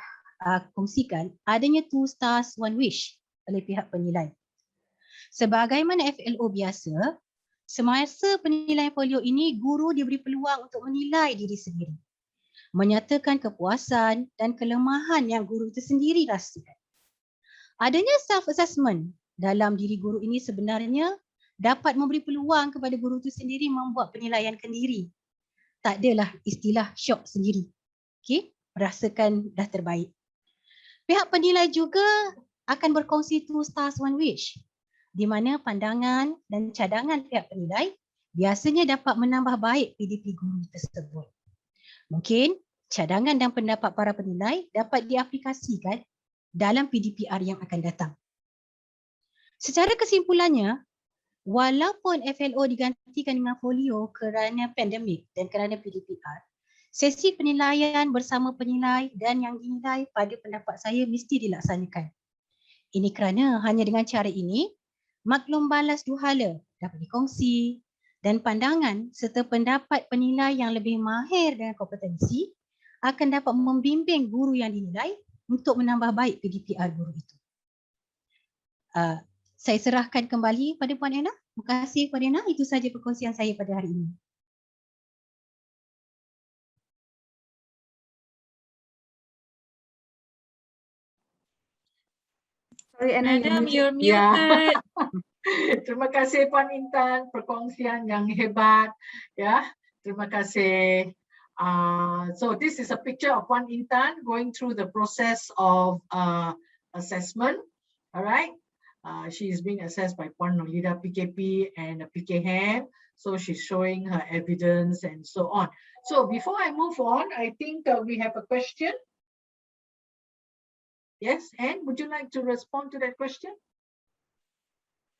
kongsikan, adanya 2 stars 1 wish oleh pihak penilai. Sebagaimana FLO biasa, semasa penilaian folio ini, guru diberi peluang untuk menilai diri sendiri, menyatakan kepuasan dan kelemahan yang guru itu sendiri rasakan. Adanya self-assessment dalam diri guru ini sebenarnya dapat memberi peluang kepada guru itu sendiri membuat penilaian kendiri. Tak adalah istilah syok sendiri. Okay? Merasakan dah terbaik. Pihak penilai juga akan berkongsi 2 stars 1 wish, di mana pandangan dan cadangan pihak penilai biasanya dapat menambah baik PDP guru tersebut. Mungkin cadangan dan pendapat para penilai dapat diaplikasikan dalam PDPR yang akan datang. Secara kesimpulannya, walaupun FLO digantikan dengan folio kerana pandemik dan kerana PDPR, sesi penilaian bersama penilai dan yang dinilai pada pendapat saya mesti dilaksanakan. Ini kerana hanya dengan cara ini, maklum balas dua hala dapat dikongsi dan pandangan serta pendapat penilai yang lebih mahir dengan kompetensi akan dapat membimbing guru yang dinilai untuk menambah baik PDPR guru itu. Saya serahkan kembali pada Puan Ena. Terima kasih Puan Ena. Itu sahaja perkongsian saya pada hari ini.
Sorry, Ena,
Madam, you're muted.
Ya. Terima kasih Puan Intan, perkongsian yang hebat. Ya, terima kasih. So this is a picture of Puan Intan going through the process of assessment. All right. She is being assessed by Puan Nolida PKP and PK Hand. So she's showing her evidence and so on. So before I move on, I think we have a question. Yes, Anne, would you like to respond to that question?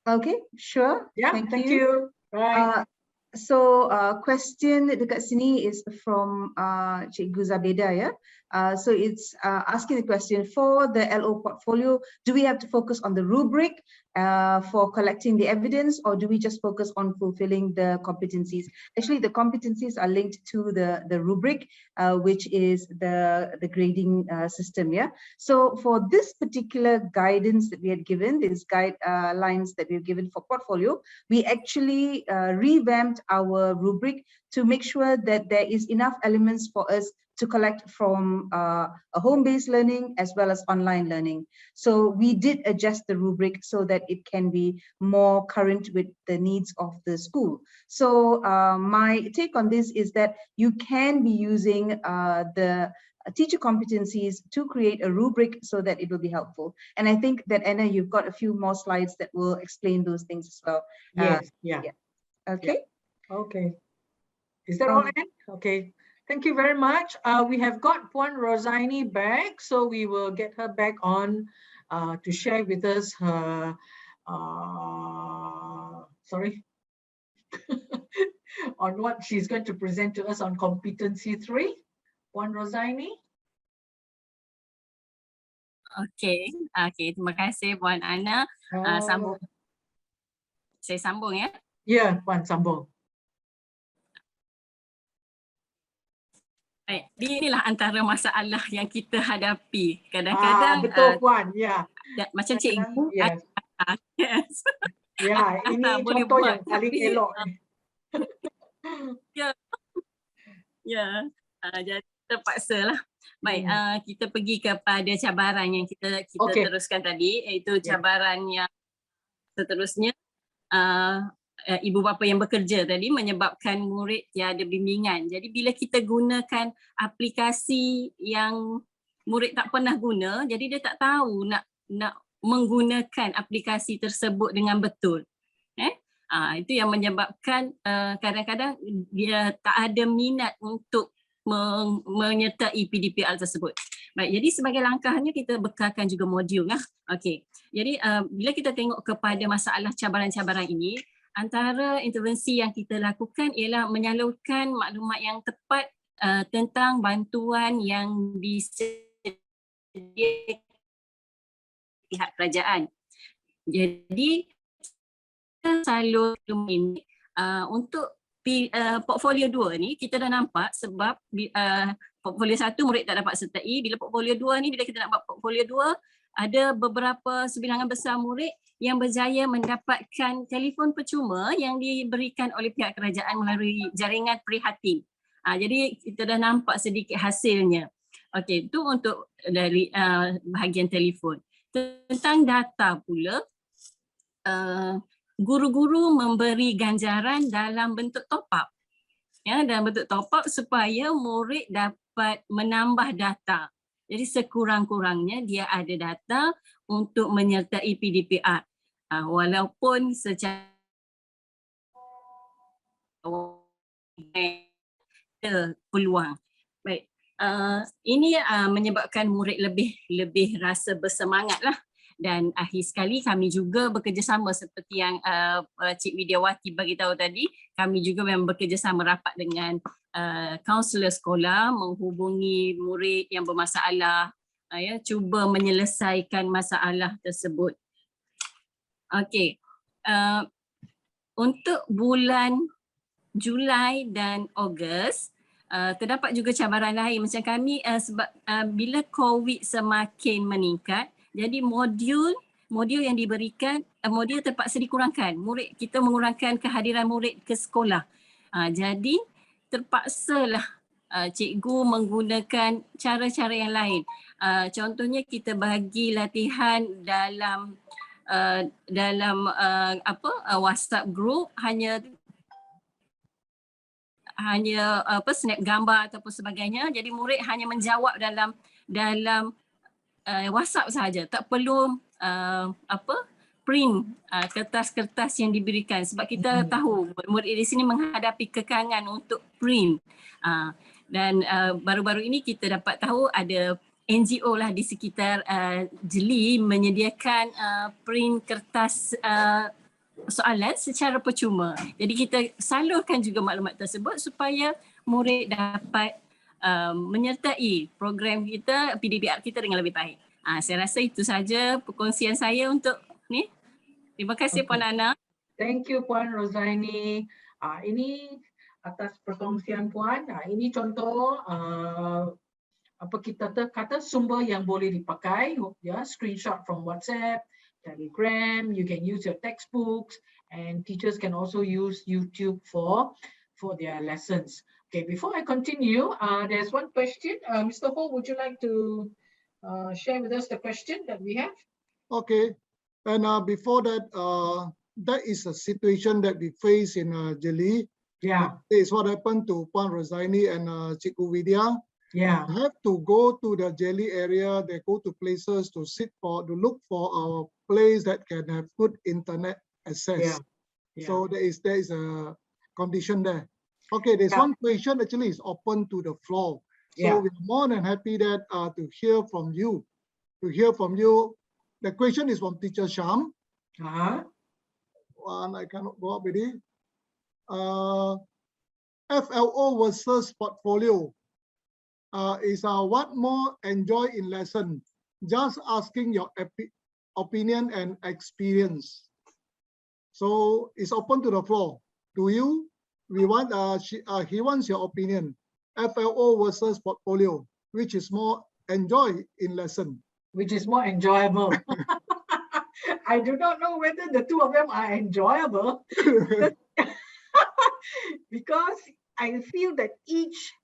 Okay, sure.
Yeah, thank you. Right.
So question dekat sini is from Cikgu Zabeda, ya. So it's asking the question, for the LO portfolio, do we have to focus on the rubric for collecting the evidence, or do we just focus on fulfilling the competencies? Actually, the competencies are linked to the rubric, which is the grading system. Yeah. So for this particular guidance that we had given, these guidelines that we've given for portfolio, we actually revamped our rubric to make sure that there is enough elements for us to collect from a home-based learning as well as online learning. So we did adjust the rubric so that it can be more current with the needs of the school. So my take on this is that you can be using the teacher competencies to create a rubric so that it will be helpful. And I think that, Anna, you've got a few more slides that will explain those things as well.
Yes, yeah.
Okay.
Yeah. Okay. Is that all, Anne? Okay. Thank you very much. We have got Puan Rosaini back, so we will get her back on to share with us her, on what she's going to present to us on competency 3. Puan Rosaini.
Okay, terima kasih Puan Ana. Sambung. Saya sambung ya.
Ya, Puan sambung.
Inilah antara masalah yang kita hadapi. Kadang-kadang
betul Puan, ya.
Macam cikgu.
Yes. Ya, ini contoh yang paling elok.
Ya, jadi terpaksalah. Baik, kita pergi kepada cabaran yang kita teruskan tadi, iaitu cabaran yang seterusnya. Ibu bapa yang bekerja tadi menyebabkan murid tiada bimbingan. Jadi bila kita gunakan aplikasi yang murid tak pernah guna, jadi dia tak tahu nak menggunakan aplikasi tersebut dengan betul. Itu yang menyebabkan kadang-kadang dia tak ada minat untuk menyertai PDPR tersebut. Baik, jadi sebagai langkahnya kita bekalkan juga modul lah. Okey. Jadi bila kita tengok kepada masalah cabaran-cabaran ini, antara intervensi yang kita lakukan ialah menyalurkan maklumat yang tepat tentang bantuan yang disediakan pihak kerajaan. Jadi kita salur ini untuk portfolio 2 ni kita dah nampak sebab portfolio 1 murid tak dapat sertai. Bila portfolio 2 ni, bila kita nak buat portfolio 2, ada beberapa sebilangan besar murid yang berjaya mendapatkan telefon percuma yang diberikan oleh pihak kerajaan melalui jaringan prihatin. Jadi kita dah nampak sedikit hasilnya. Okey, itu untuk dari bahagian telefon. Tentang data pula, guru-guru memberi ganjaran dalam bentuk top up. Ya, dalam bentuk top up supaya murid dapat menambah data. Jadi sekurang-kurangnya dia ada data untuk menyertai PDPR. Walaupun secara peluang. Baik, ini menyebabkan murid lebih rasa bersemangat lah. Dan akhir sekali kami juga bekerjasama seperti yang Cik Widiawati bagi tahu tadi, kami juga memang bekerjasama rapat dengan kaunselor sekolah, menghubungi murid yang bermasalah, cuba menyelesaikan masalah tersebut. Okey, untuk bulan Julai dan Ogos, terdapat juga cabaran lain macam kami sebab bila COVID semakin meningkat, jadi modul yang diberikan, modul terpaksa dikurangkan. Murid kita mengurangkan kehadiran murid ke sekolah. Jadi terpaksalah cikgu menggunakan cara-cara yang lain. Contohnya kita bagi latihan dalam WhatsApp group, hanya snap gambar ataupun sebagainya. Jadi murid hanya menjawab dalam WhatsApp sahaja, tak perlu print kertas-kertas yang diberikan sebab kita tahu murid di sini menghadapi kekangan untuk print. Dan baru-baru ini kita dapat tahu ada NGO lah di sekitar Jeli menyediakan print kertas soalan secara percuma. Jadi kita salurkan juga maklumat tersebut supaya murid dapat menyertai program kita, PDPR kita dengan lebih baik. Saya rasa itu saja perkongsian saya untuk ni. Terima kasih Puan Ana.
Thank you Puan Rozaini. Ini atas perkongsian Puan. Ini contoh apa kita kata sumber yang boleh dipakai, ya, screenshot from WhatsApp, Telegram. You can use your textbooks, and teachers can also use YouTube for their lessons. Okay, before I continue, there's one question. Mr. Ho, would you like to share with us the question that we have?
Okay, and before that, that is a situation that we face in Jeli.
Yeah.
It's what happened to Puan Rozaini and Cikgu Vidya.
Yeah.
They have to go to the Jeli area. They go to places to look for a place that can have good internet access.
Yeah. Yeah.
So there is a condition there. Okay, there's one question actually is open to the floor. So we're more than happy that to hear from you. The question is from Teacher Sham. One, I cannot go up with it. FLO versus portfolio is what more enjoy in lesson? Just asking your opinion and experience. So it's open to the floor. To you, we want he wants your opinion. FLO versus portfolio, which is more enjoy in lesson?
Which is more enjoyable? I do not know whether the two of them are enjoyable because I feel that each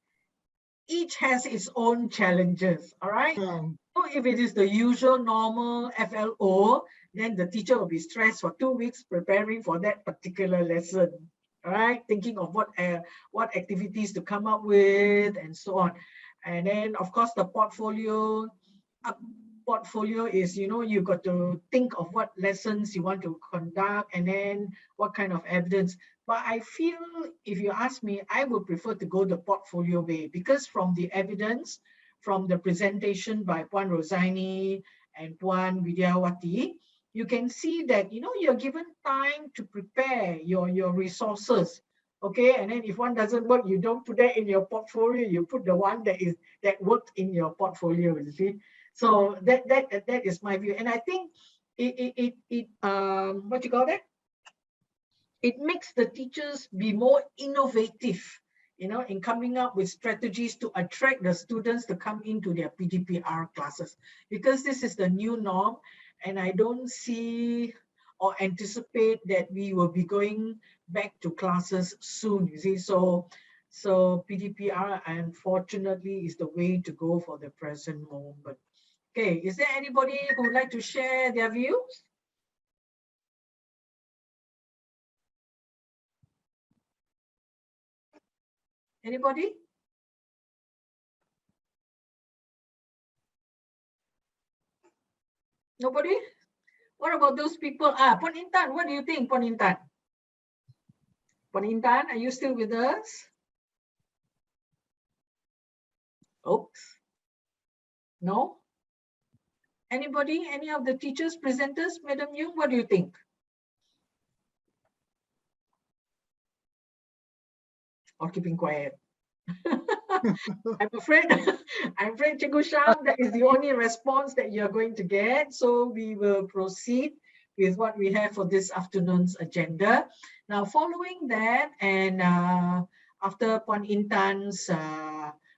has its own challenges. All right. So if it is the usual normal FLO, then the teacher will be stressed for 2 weeks preparing for that particular lesson. All right, thinking of what activities to come up with and so on. And then of course the portfolio is, you know, you got to think of what lessons you want to conduct and then what kind of evidence. But I feel, if you ask me, I would prefer to go the portfolio way, because from the evidence, from the presentation by Puan Rozaini and Puan Widyawati, you can see that, you know, you're given time to prepare your resources. Okay, and then if one doesn't work, you don't put that in your portfolio, you put the one that worked in your portfolio, you see. So that is my view. And I think what you call that? It makes the teachers be more innovative, you know, in coming up with strategies to attract the students to come into their PDPR classes, because this is the new norm. And I don't see or anticipate that we will be going back to classes soon, you see. So PDPR, unfortunately, is the way to go for the present moment. Okay, is there anybody who would like to share their views? Anybody? Nobody? What about those people? Puan Intan, what do you think, Puan Intan? Puan Intan, are you still with us? Oops. No? Anybody? Any of the teachers, presenters? Madam Yung, what do you think? Or keeping quiet? I'm afraid Cikgu Sham, that is the only response that you're going to get. So we will proceed with what we have for this afternoon's agenda. Now, following that, and after Puan Intan's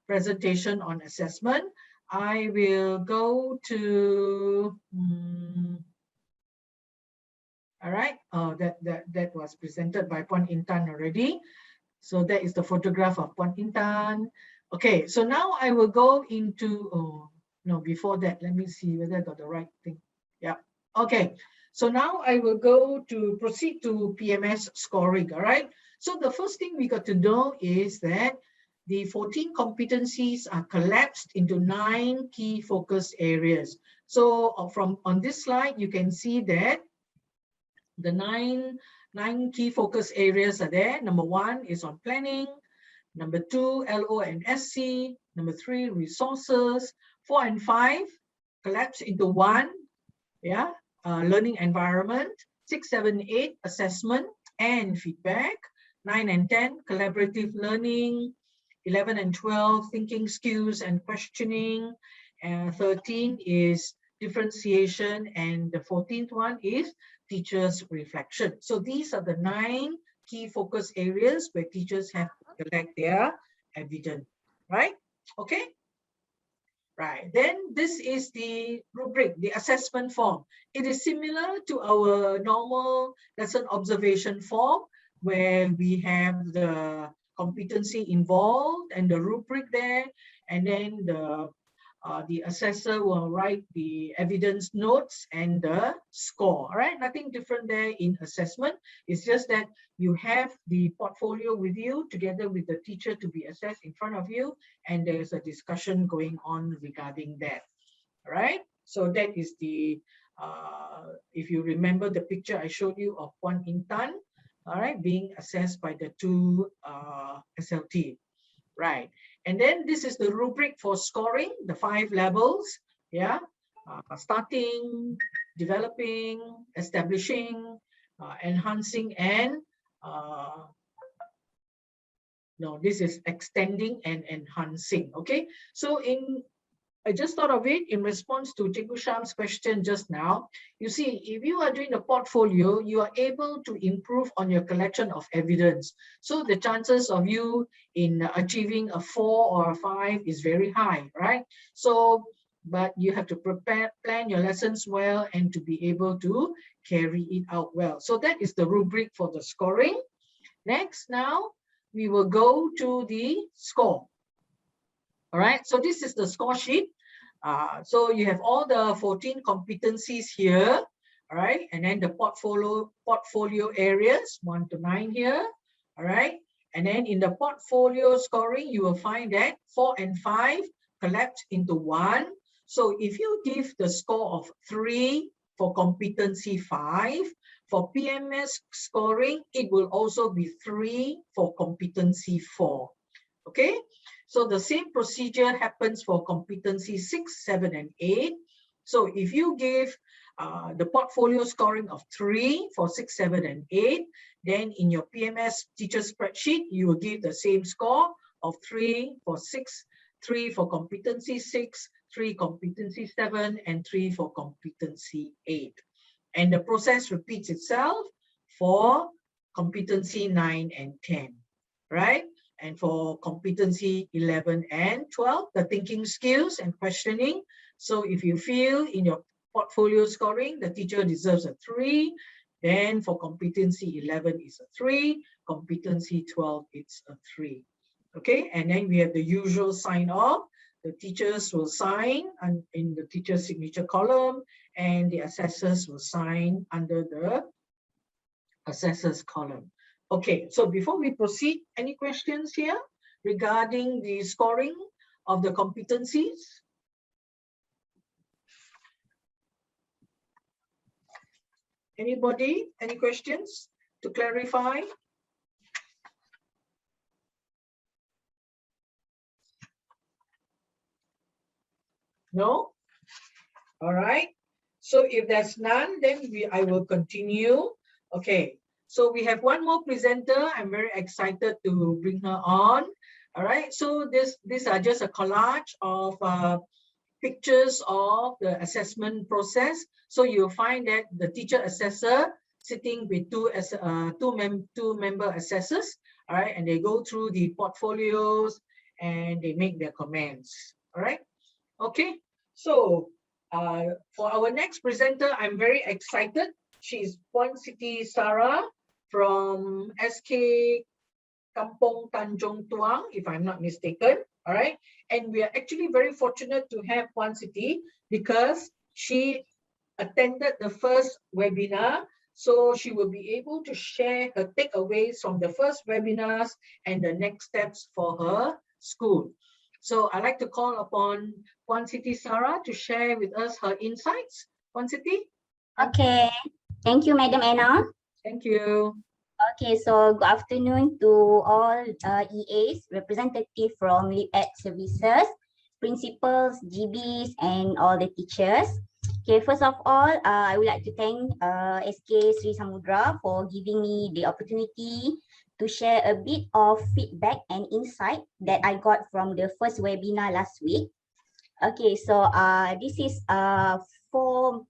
presentation on assessment, I will go to, all right, that was presented by Puan Intan already. So that is the photograph of Puan Intan. Okay, so now I will go into, no, before that, let me see whether I got the right thing. Yeah, okay. So now I will go to proceed to PMS scoring, all right? So the first thing we got to know is that the 14 competencies are collapsed into 9 key focus areas. So on this slide, you can see that the nine key focus areas are there. Number 1 is on planning. Number 2, LO and SC. Number 3, resources. 4 and 5 collapse into 1, yeah, learning environment. 6, 7, 8, assessment and feedback. 9 and 10, collaborative learning. 11 and 12, thinking skills and questioning. 13 is differentiation, and the 14th one is teachers' reflection. So these are the 9 key focus areas where teachers have to collect their evidence, right? Okay. Right, then this is the rubric, the assessment form. It is similar to our normal lesson observation form where we have the competency involved and the rubric there, and then the assessor will write the evidence notes and the score. All right, nothing different there in assessment. It's just that you have the portfolio with you together with the teacher to be assessed in front of you, and there's a discussion going on regarding that. All right, so that is the if you remember the picture I showed you of Puan Intan, all right, being assessed by the 2 SLT. Right, and then this is the rubric for scoring, the 5 levels, yeah, starting, developing, establishing, enhancing, and no, this is extending and enhancing. Okay, so I just thought of it in response to Cikgu Sham's question just now. You see, if you are doing a portfolio, you are able to improve on your collection of evidence. So the chances of you in achieving a 4 or a 5 is very high, right? So, but you have to plan your lessons well and to be able to carry it out well. So that is the rubric for the scoring. Next, now we will go to the score. All right, so this is the score sheet. So you have all the 14 competencies here, all right, and then the portfolio areas 1 to 9 here, all right, and then in the portfolio scoring you will find that 4 and 5 collapse into 1. So if you give the score of 3 for competency 5, for PMS scoring it will also be 3 for competency 4. Okay, so the same procedure happens for competency 6, 7, and 8. So if you give the portfolio scoring of 3 for 6, 7, and 8, then in your PMS teacher spreadsheet, you will give the same score of 3 for 6, 3 for competency 6, 3 competency 7, and 3 for competency 8. And the process repeats itself for competency 9 and 10, right? And for competency 11 and 12, the thinking skills and questioning. So if you feel in your portfolio scoring, the teacher deserves a 3, then for competency 11 is a 3, competency 12 it's a 3. Okay, and then we have the usual sign off. The teachers will sign in the teacher signature column, and the assessors will sign under the assessors column. Okay, so before we proceed, any questions here regarding the scoring of the competencies? Anybody? Any questions to clarify? No? All right. So if there's none, then I will continue. Okay. So we have one more presenter. I'm very excited to bring her on. All right. So these are just a collage of pictures of the assessment process. So you'll find that the teacher assessor sitting with two member assessors. All right. And they go through the portfolios and they make their comments. All right. Okay. So for our next presenter, I'm very excited. She's Puan Siti Sarah from SK Kampong Tanjung Tuang, if I'm not mistaken. All right. And we are actually very fortunate to have Puan Siti because she attended the first webinar. So she will be able to share her takeaways from the first webinars and the next steps for her school. So I'd like to call upon Puan Siti Sarah to share with us her insights. Puan Siti?
Okay. Thank you, Madam Anna.
Thank you.
Okay, so good afternoon to all EAs, representative from LibEd Services, principals, GBs, and all the teachers. Okay, first of all, I would like to thank SK Sri Samudra for giving me the opportunity to share a bit of feedback and insight that I got from the first webinar last week. Okay, so this is four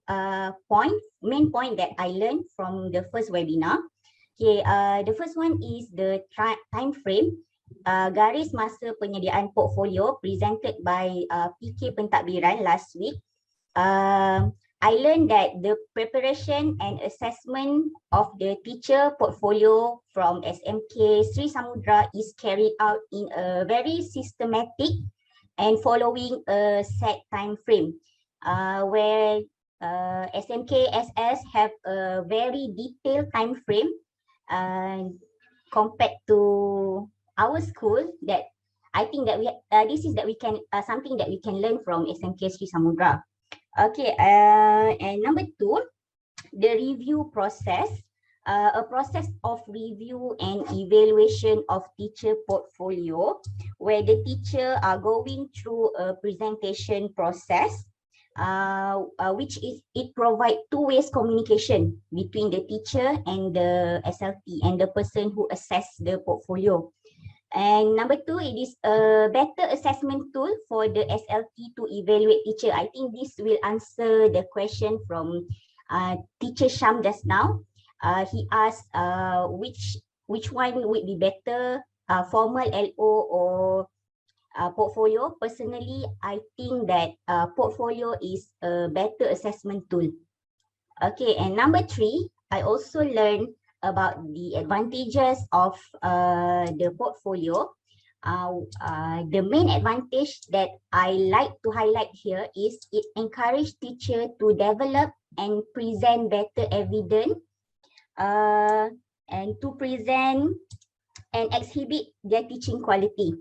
main point that I learned from the first webinar. Okay, the first one is the time frame. Garis masa penyediaan portfolio presented by PK Pentadbiran last week. I learned that the preparation and assessment of the teacher portfolio from SMK Sri Samudra is carried out in a very systematic and following a set time frame, where SMK SS have a very detailed time frame compared to our school. That I think that this is something that we can learn from SMK Sri Samudra. Okay, and number two, the review process, a process of review and evaluation of teacher portfolio, where the teacher are going through a presentation process, which is it provide two-way communication between the teacher and the SLT and the person who assess the portfolio. And number two, it is a better assessment tool for the SLT to evaluate teacher. I think this will answer the question from teacher Sham just now. He asked which one would be better, formal LO or portfolio. Personally, I think that portfolio is a better assessment tool. Okay, and number three, I also learned about the advantages of the portfolio. The main advantage that I like to highlight here is it encourages teacher to develop and present better evidence, and to present and exhibit their teaching quality,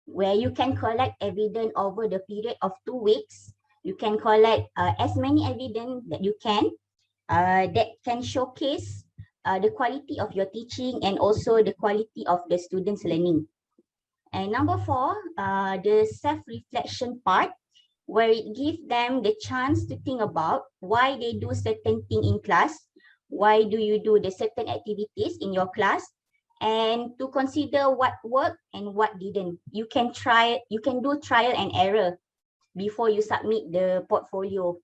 where you can collect evidence over the period of 2 weeks. You can collect as many evidence that you can, that can showcase the quality of your teaching and also the quality of the students' learning. And number four, the self-reflection part, where it gives them the chance to think about why they do certain thing in class, why do you do the certain activities in your class, and to consider what worked and what didn't. You can do trial and error before you submit the portfolio.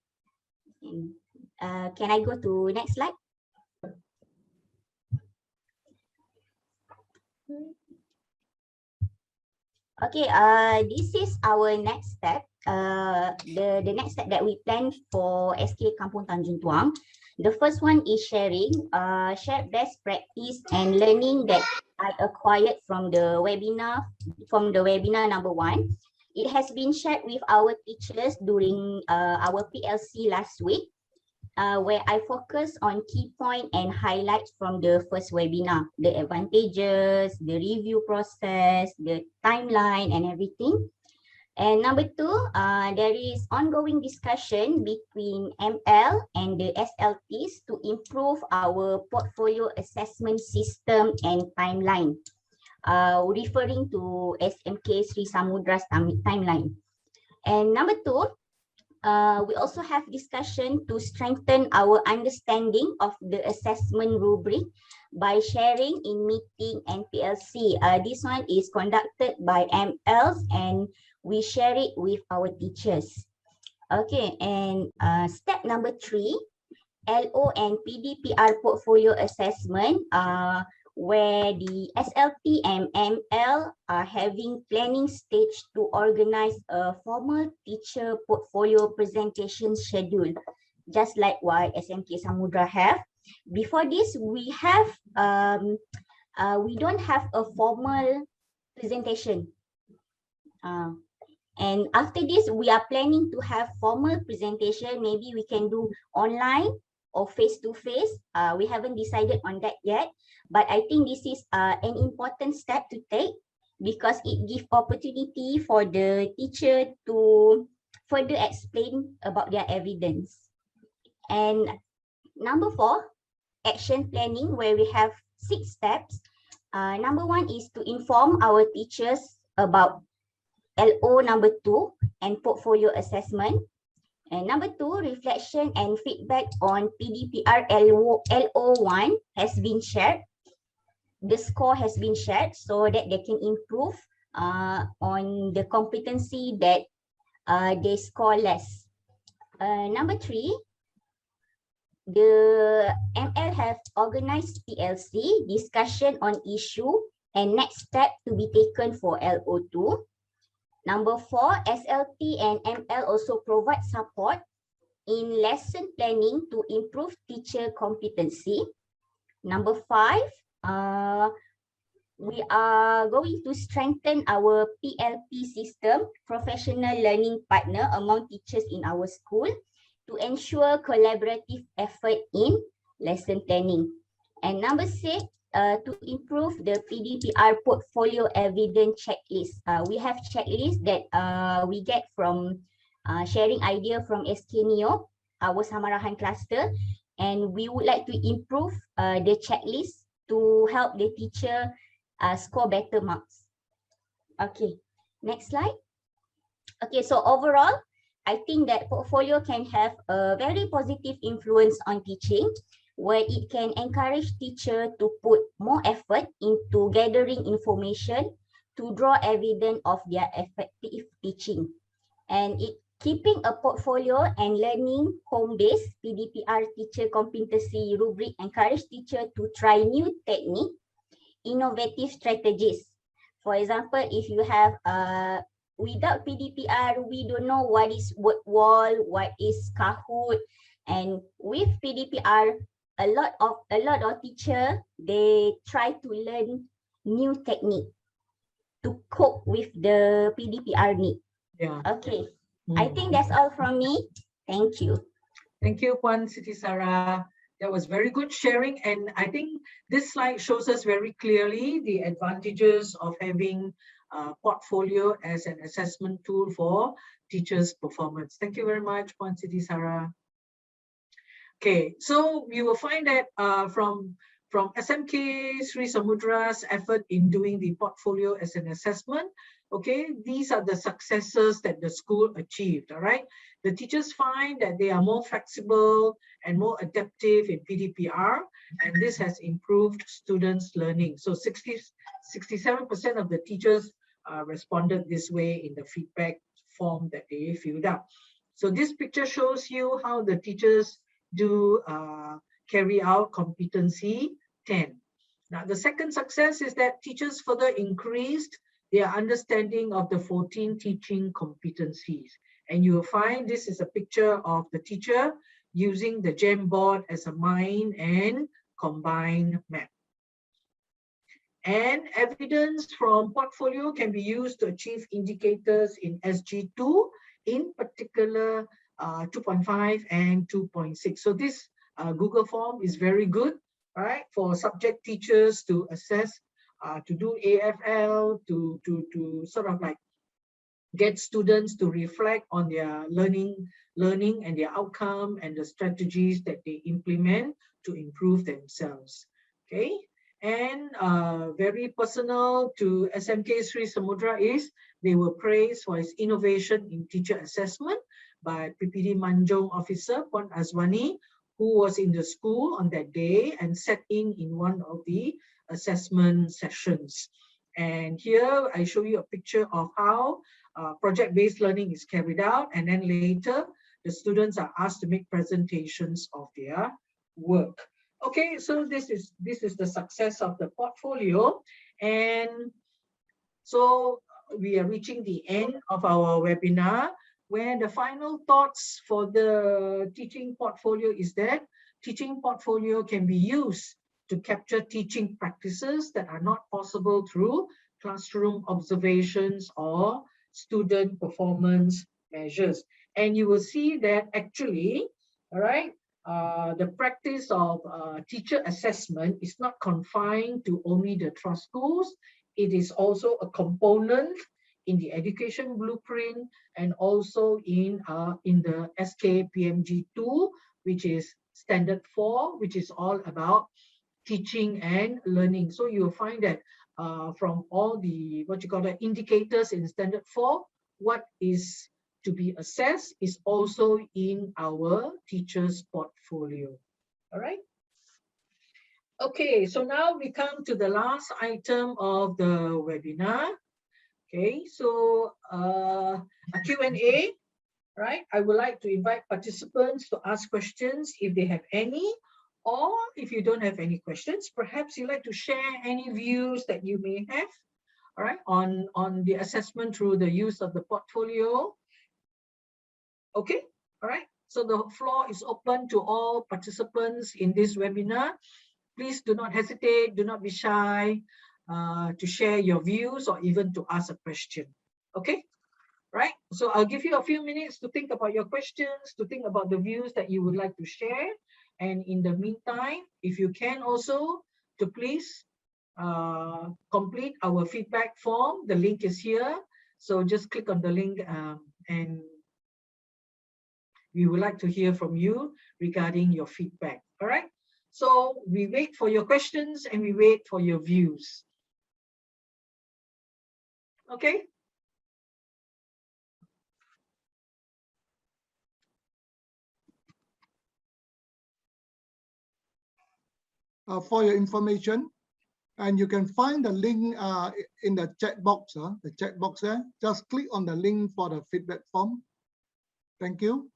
Can I go to next slide? Okay, this is our next step. The next step that we plan for SK Kampung Tanjung Tuang. The first one is sharing, share best practice and learning that I acquired from the webinar number 1. It has been shared with our teachers during our PLC last week, where I focus on key point and highlights from the first webinar, the advantages, the review process, the timeline and everything. And number 2, there is ongoing discussion between ML and the SLTs to improve our portfolio assessment system and timeline, referring to SMK Sri Samudra's timeline. And number 2, we also have discussion to strengthen our understanding of the assessment rubric by sharing in meeting and PLC. This one is conducted by MLs and we share it with our teachers. Okay, and step number 3, LO and PDPR portfolio assessment, where the SLT and ML are having planning stage to organize a formal teacher portfolio presentation schedule, just like what SMK Samudra have. Before this, we don't have a formal presentation. And after this, we are planning to have formal presentation. Maybe we can do online or face-to-face. We haven't decided on that yet, but I think this is an important step to take because it gives opportunity for the teacher to further explain about their evidence. And number 4, action planning, where we have 6 steps. Number 1 is to inform our teachers about LO number 2 and portfolio assessment. And number 2, reflection and feedback on PDPR LO1 has been shared. The score has been shared so that they can improve on the competency that they score less. Number 3, the ML have organized PLC discussion on issue and next step to be taken for LO2. Number 4, SLT and ML also provide support in lesson planning to improve teacher competency. Number 5, we are going to strengthen our PLP system, professional learning partner among teachers in our school, to ensure collaborative effort in lesson planning. And number 6, to improve the PDPR portfolio evidence checklist. We have checklist that we get from sharing idea from SK Neo, our Samarahan cluster, and we would like to improve the checklist to help the teacher score better marks. Okay, next slide. Okay, so overall, I think that portfolio can have a very positive influence on teaching, where it can encourage teacher to put more effort into gathering information to draw evidence of their effective teaching. And keeping a portfolio and learning home-based PDPR teacher competency rubric encourage teacher to try new technique, innovative strategies. For example, if you have without PDPR, we don't know what is word wall, what is Kahoot, and with PDPR, a lot of teacher, they try to learn new technique to cope with the PDPR need.
Yeah.
Okay, I think that's all from me. Thank you.
Thank you, Puan Siti Sarah. That was very good sharing. And I think this slide shows us very clearly the advantages of having a portfolio as an assessment tool for teachers' performance. Thank you very much, Puan Siti Sarah. Okay, so you will find that from SMK Sri Samudra's effort in doing the portfolio as an assessment, okay, these are the successes that the school achieved, all right? The teachers find that they are more flexible and more adaptive in PDPR, and this has improved students' learning. So 67% of the teachers responded this way in the feedback form that they filled out. So this picture shows you how the teachers do carry out competency 10. Now, the second success is that teachers further increased their understanding of the 14 teaching competencies. And you will find this is a picture of the teacher using the Jamboard as a mind and combine map. And evidence from portfolio can be used to achieve indicators in SG2, in particular 2.5 and 2.6. So this Google form is very good, right, for subject teachers to assess, to do AFL, to sort of like get students to reflect on their learning and their outcome and the strategies that they implement to improve themselves. Okay, and very personal to SMK Sri Samudra is they were praised for its innovation in teacher assessment by PPD Manjung officer Puan Azwani, who was in the school on that day and sat in one of the assessment sessions. And here I show you a picture of how project-based learning is carried out, and then later the students are asked to make presentations of their work. Okay, so this is the success of the portfolio, and so we are reaching the end of our webinar, where the final thoughts for the teaching portfolio is that teaching portfolio can be used to capture teaching practices that are not possible through classroom observations or student performance measures. And you will see that actually, all right, the practice of teacher assessment is not confined to only the trust schools. It is also a component in the education blueprint and also in the SK PMG2, which is standard 4, which is all about teaching and learning. So you will find that from all the indicators in standard 4, what is to be assessed is also in our teachers' portfolio. All right. Okay, so now we come to the last item of the webinar. Okay, so a Q&A, right? I would like to invite participants to ask questions if they have any, or if you don't have any questions, perhaps you'd like to share any views that you may have, all right, on the assessment through the use of the portfolio. Okay, all right. So the floor is open to all participants in this webinar. Please do not hesitate, do not be shy to share your views or even to ask a question. Okay, right? So I'll give you a few minutes to think about your questions, to think about the views that you would like to share. And in the meantime, if you can also, to please complete our feedback form. The link is here. So just click on the link and we would like to hear from you regarding your feedback. All right. So we wait for your questions and we wait for your views. Okay.
For your information, and you can find the link in the chat box. The chat box there. Just click on the link for the feedback form. Thank you.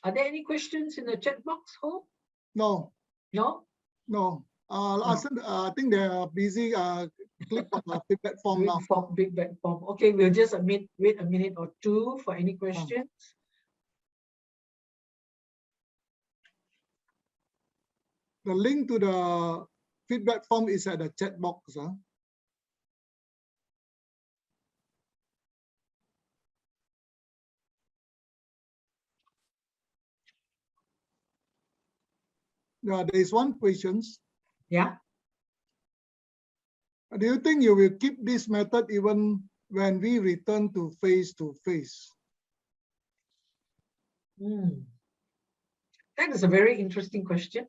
Are there any questions in the chat box, Hope?
No.
No?
No. I think they are busy. Click on the feedback form now.
Feedback form. Okay, we'll just wait a minute or two for any questions.
The link to the feedback form is at the chat box. There is one question.
Yeah.
Do you think you will keep this method even when we return to face-to-face?
That is a very interesting question.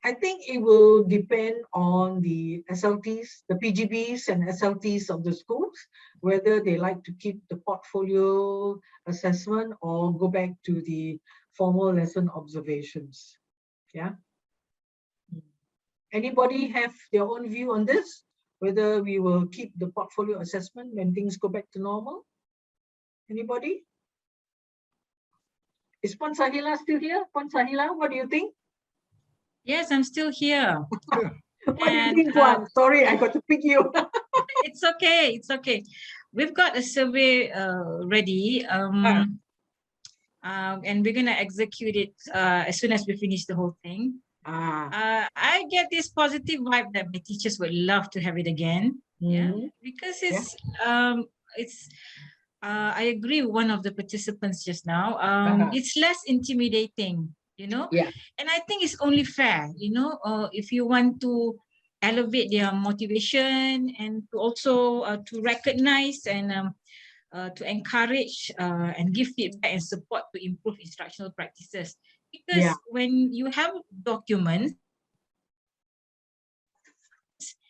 I think it will depend on the SLTs, the PGBs and SLTs of the schools, whether they like to keep the portfolio assessment or go back to the formal lesson observations. Yeah. Anybody have their own view on this? Whether we will keep the portfolio assessment when things go back to normal? Anybody? Is Puan Sahila still here? Puan Sahila, what do you think?
Yes, I'm still here.
What do you think, Puan? Sorry, I got to pick you.
It's okay. It's okay. We've got a survey ready, and we're gonna execute it as soon as we finish the whole thing. I get this positive vibe that the teachers would love to have it again. Yeah, because it's. I agree with one of the participants just now. It's less intimidating, you know.
Yeah.
And I think it's only fair, you know, if you want to elevate their motivation and to also to recognize and to encourage and give feedback and support to improve instructional practices. Because when you have documents,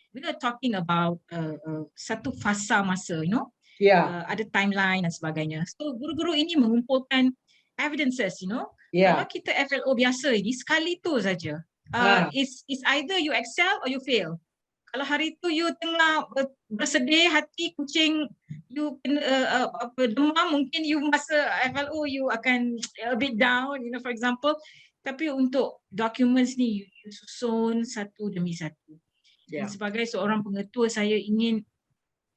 we are talking about satu fasa masa, you know, ada timeline dan sebagainya. So guru-guru ini mengumpulkan evidences, you know. Kalau kita FLO biasa ini sekali tu saja. It's either you excel or you fail. Kalau hari tu you tengah bersedih hati kucing you demam, mungkin you masa FLO you akan a bit down, you know, for example. Tapi untuk documents ni you susun satu demi satu. Dan sebagai seorang pengetua, saya ingin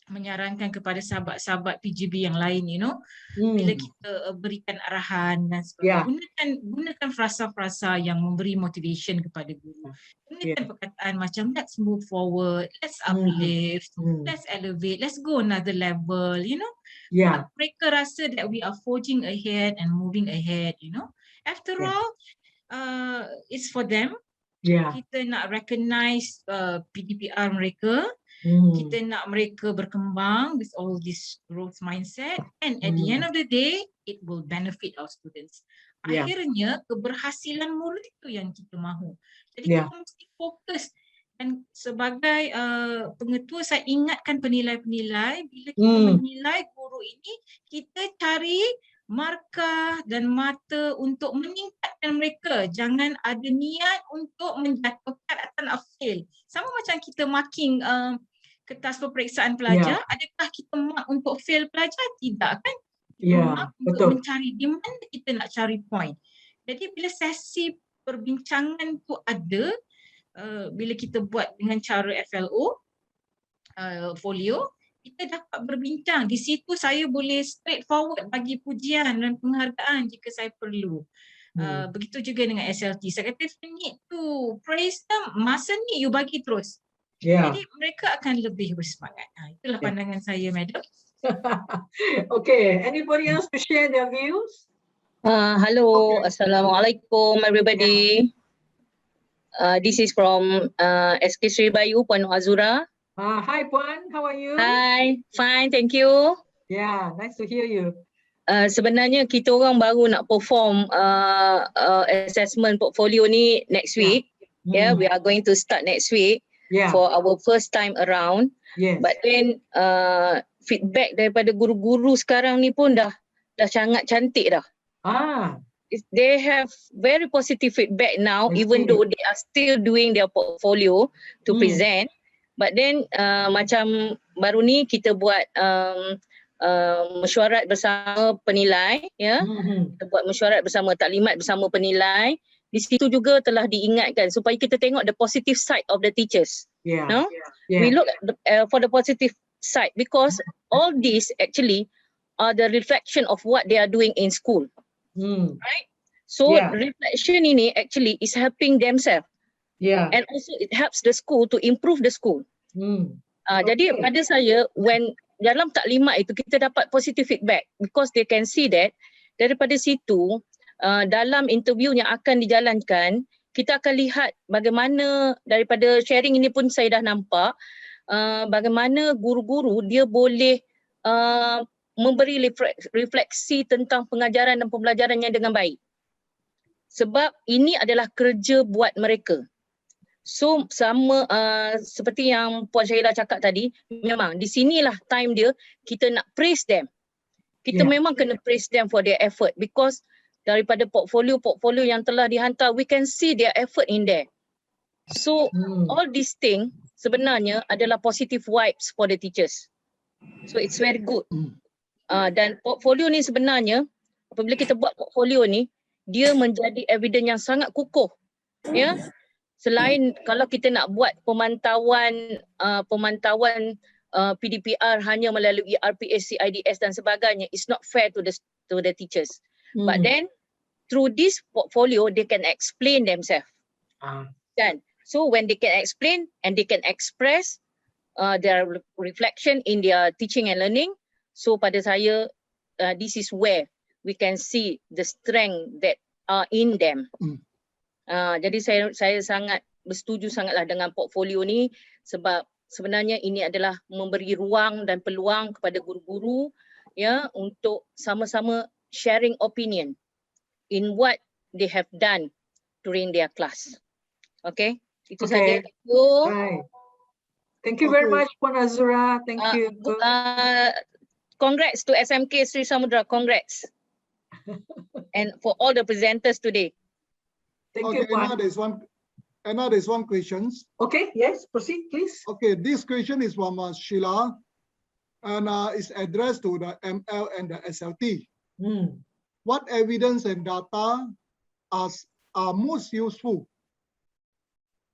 menyarankan kepada sahabat-sahabat PGB yang lain, you know, bila kita berikan arahan dan sebagainya, gunakan frasa-frasa yang memberi motivation kepada guru. Gunakan perkataan macam let's move forward, let's uplift, let's elevate, let's go another level, you know. Mereka rasa that we are forging ahead and moving ahead, you know. After all, it's for them. Kita nak recognize PDPR mereka. Kita nak mereka berkembang with all this growth mindset, and at the end of the day it will benefit our students. Akhirnya keberhasilan murid itu yang kita mahu. Jadi kita mesti fokus, dan sebagai pengetua saya ingatkan penilai-penilai, bila kita menilai guru ini, kita cari markah dan mata untuk meningkatkan mereka. Jangan ada niat untuk menjatuhkan atau nak fail. Sama macam kita marking kertas peperiksaan pelajar, adakah kita mark untuk fail pelajar? Tidak kan? Kita mark untuk mencari di mana kita nak cari point. Jadi bila sesi perbincangan tu ada, bila kita buat dengan cara FLO, folio, kita dapat berbincang. Di situ saya boleh straightforward bagi pujian dan penghargaan jika saya perlu. Begitu juga dengan SLT. Saya kata, if you need to praise them, masa ni you bagi terus. Jadi mereka akan lebih bersemangat. Itulah pandangan saya, Madam.
Okay, anybody else to share their views?
Hello, Assalamualaikum everybody. This is from SK Sri Bayu, Puan Azura.
Hi Puan, how are you?
Hi, fine, thank you.
Yeah, nice to hear you.
Sebenarnya kita orang baru nak perform assessment portfolio ni next week. Yeah, we are going to start next week for our first time around. But then feedback daripada guru-guru sekarang ni pun dah sangat cantik dah. They have very positive feedback now, even though they are still doing their portfolio to present. But then macam baru ni kita buat mesyuarat bersama penilai, kita buat mesyuarat bersama taklimat bersama penilai. Di situ juga telah diingatkan supaya kita tengok the positive side of the teachers. We look at for the positive side because all these actually are the reflection of what they are doing in school. Right? So reflection ini actually is helping themselves. And also it helps the school to improve the school. Jadi pada saya, when dalam taklimat itu kita dapat positive feedback because they can see that daripada situ dalam interview yang akan dijalankan, kita akan lihat bagaimana daripada sharing ini pun saya dah nampak bagaimana guru-guru dia boleh memberi refleksi tentang pengajaran dan pembelajarannya dengan baik. Sebab ini adalah kerja buat mereka. So sama seperti yang Puan Syahila cakap tadi, memang di sinilah time dia kita nak praise them. Kita memang kena praise them for their effort because daripada portfolio yang telah dihantar, we can see their effort in there. So all these things sebenarnya adalah positive vibes for the teachers. So it's very good. Dan portfolio ni sebenarnya apabila kita buat portfolio ni, dia menjadi evidence yang sangat kukuh. Ya. Selain kalau kita nak buat pemantauan PDPR hanya melalui RPS, CIDS dan sebagainya, it's not fair to the teachers. But then through this portfolio they can explain themselves. Kan? So when they can explain and they can express their reflection in their teaching and learning, so pada saya this is where we can see the strength that are in them. Jadi saya sangat bersetuju sangatlah dengan portfolio ni sebab sebenarnya ini adalah memberi ruang dan peluang kepada guru-guru ya untuk sama-sama sharing opinion in what they have done during their class. Okay, itu saja.
Thank you very much, Puan Azura. Thank you.
Congrats to SMK Sri Samudra. Congrats. And for all the presenters today.
Thank you, Puan.
Anna, there's one question.
Okay, yes, proceed, please.
Okay, this question is from Sheila and is addressed to the ML and the SLT. What evidence and data are most useful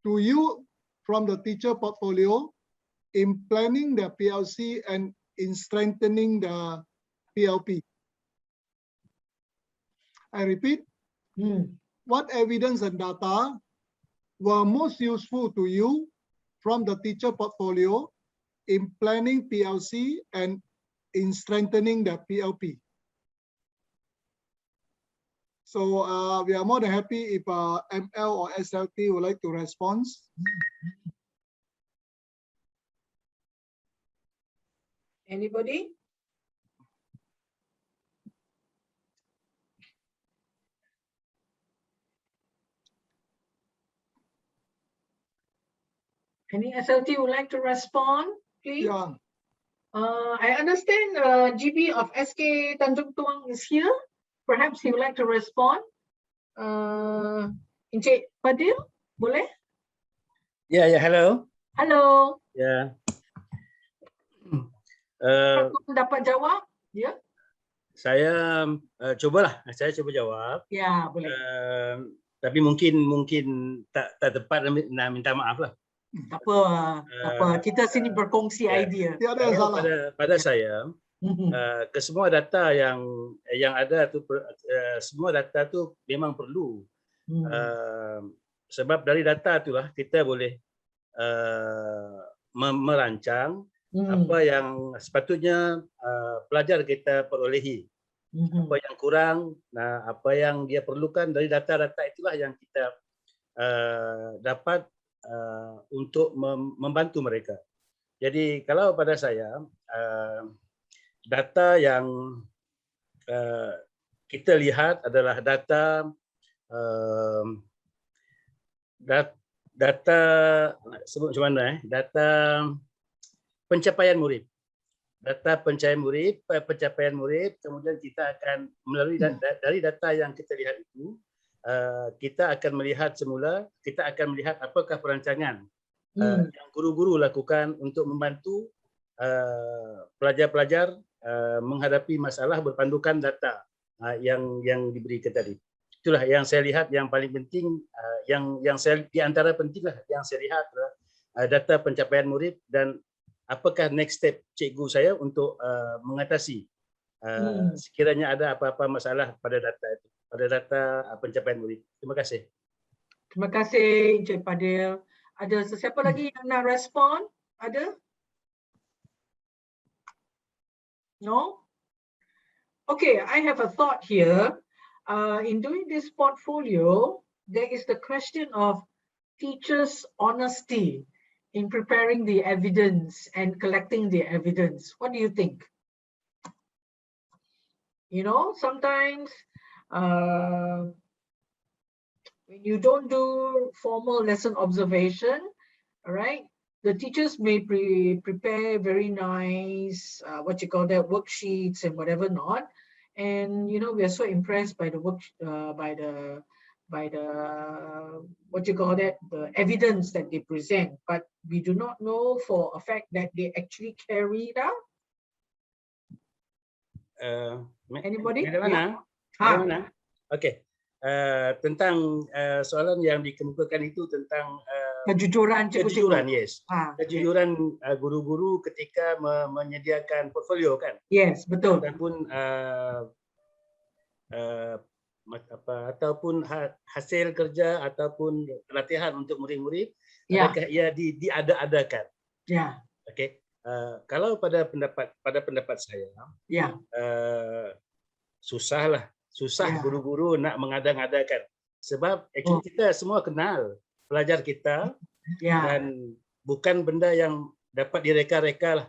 to you from the teacher portfolio in planning the PLC and in strengthening the PLP? I repeat, what evidence and data were most useful to you from the teacher portfolio in planning PLC and in strengthening the PLP? So we are more than happy if ML or SLT would like to respond.
Anybody? Any SLT would like to respond, please?
Yeah.
I understand GB of SK Tanjung Tuang is here. perhaps he would like to respond. Encik Fadil, boleh?
Ya, hello.
Hello.
Ya.
Dapat jawab? Ya.
Saya cuba jawab.
Ya, boleh.
Tapi mungkin tak tepat, nak minta maaf lah.
Tak apa. Kita sini berkongsi idea.
Tiada yang salah.
Pada saya, kesemua data yang ada tu, semua data tu memang perlu. Sebab dari data itulah kita boleh merancang apa yang sepatutnya pelajar kita perolehi, apa yang kurang, apa yang dia perlukan. Dari data-data itulah yang kita dapat untuk membantu mereka. Jadi kalau pada saya, data yang kita lihat adalah data sebut macam mana, data pencapaian murid. Data pencapaian murid, kemudian kita akan melalui dari data yang kita lihat itu, kita akan melihat apakah perancangan yang guru-guru lakukan untuk membantu pelajar-pelajar menghadapi masalah berpandukan data yang diberikan tadi. Itulah yang saya lihat yang paling penting, yang saya di antara penting lah yang saya lihat adalah data pencapaian murid dan apakah next step cikgu saya untuk mengatasi sekiranya ada apa-apa masalah pada data itu, pada data pencapaian murid. Terima kasih.
Terima kasih Encik Fadil. Ada sesiapa lagi yang nak respon? Ada? No? Okay, I have a thought here. In doing this portfolio, there is the question of teachers' honesty in preparing the evidence and collecting the evidence. What do you think? You know, sometimes when you don't do formal lesson observation, all right, the teachers may prepare very nice, worksheets and whatever not. And, you know, we are so impressed by the the evidence that they present, but we do not know for a fact that they actually carry it out. Anybody?
Mana? Okay. Tentang soalan yang dikemukakan itu tentang
kejujuran,
yes. Kejujuran guru-guru ketika menyediakan portfolio, kan?
Yes, betul.
Ataupun hasil kerja ataupun pelatihan untuk murid-murid, adakah ia diada-adakan?
Ya.
Okey. Kalau pada pendapat saya, susah guru-guru nak mengada-ngadakan, sebab actually kita semua kenal pelajar kita, dan bukan benda yang dapat direka-reka lah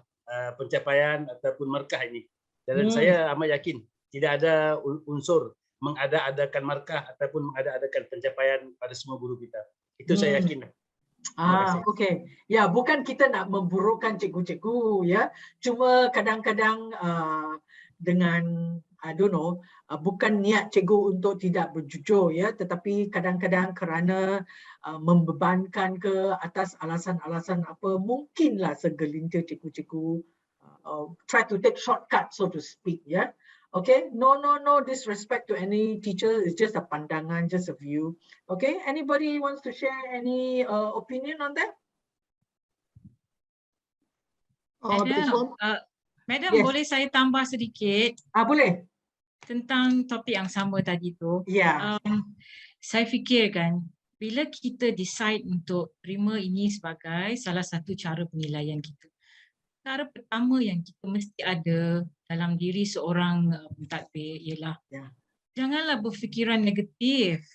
pencapaian ataupun markah ini. Dan saya amat yakin tidak ada unsur mengada-adakan markah ataupun mengada-adakan pencapaian pada semua guru kita. Itu saya yakin.
Okey. Ya, bukan kita nak memburukkan cikgu-cikgu, ya. Cuma kadang-kadang dengan bukan niat cikgu untuk tidak berjujur, ya, tetapi kadang-kadang kerana membebankan ke atas alasan-alasan apa, mungkinlah segelintir cikgu-cikgu try to take shortcut, so to speak, ya. Okay, no disrespect to any teacher, it's just a pandangan, just a view. Okay, anybody wants to share any opinion on that?
Madam,
Yes.
boleh saya tambah sedikit?
Boleh.
Tentang topik yang sama tadi tu.
Ya.
Saya fikir kan, bila kita decide untuk terima ini sebagai salah satu cara penilaian kita, cara pertama yang kita mesti ada dalam diri seorang pentadbir ialah janganlah berfikiran negatif.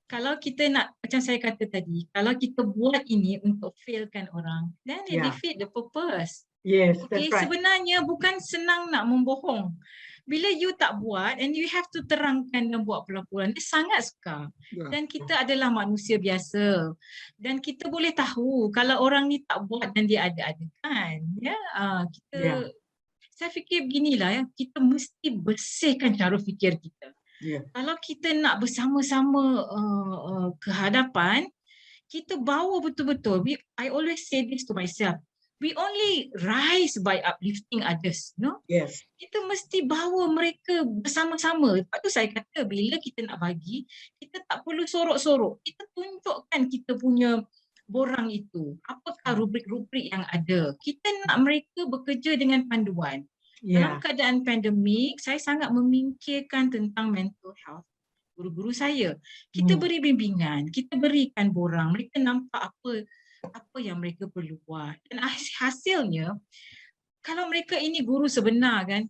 Kalau kita nak, macam saya kata tadi, kalau kita buat ini untuk failkan orang, then it defeat the purpose.
Yes,
okay,
that's right.
Sebenarnya bukan senang nak membohong. Bila you tak buat and you have to terangkan dan buat pelaporan, dia sangat sukar. Dan kita adalah manusia biasa. Dan kita boleh tahu kalau orang ni tak buat dan dia ada-adakan. Saya fikir beginilah ya, kita mesti bersihkan cara fikir kita. Kalau kita nak bersama-sama ke hadapan, kita bawa betul-betul. I always say this to myself. We only rise by uplifting others, no?
Yes.
Kita mesti bawa mereka bersama-sama. Lepas tu saya kata bila kita nak bagi, kita tak perlu sorok-sorok. Kita tunjukkan kita punya borang itu. Apakah rubrik-rubrik yang ada. Kita nak mereka bekerja dengan panduan. Dalam keadaan pandemik, saya sangat memikirkan tentang mental health guru-guru saya. Kita beri bimbingan, kita berikan borang, mereka nampak apa yang mereka perlu buat. Dan hasilnya, kalau mereka ini guru sebenar kan,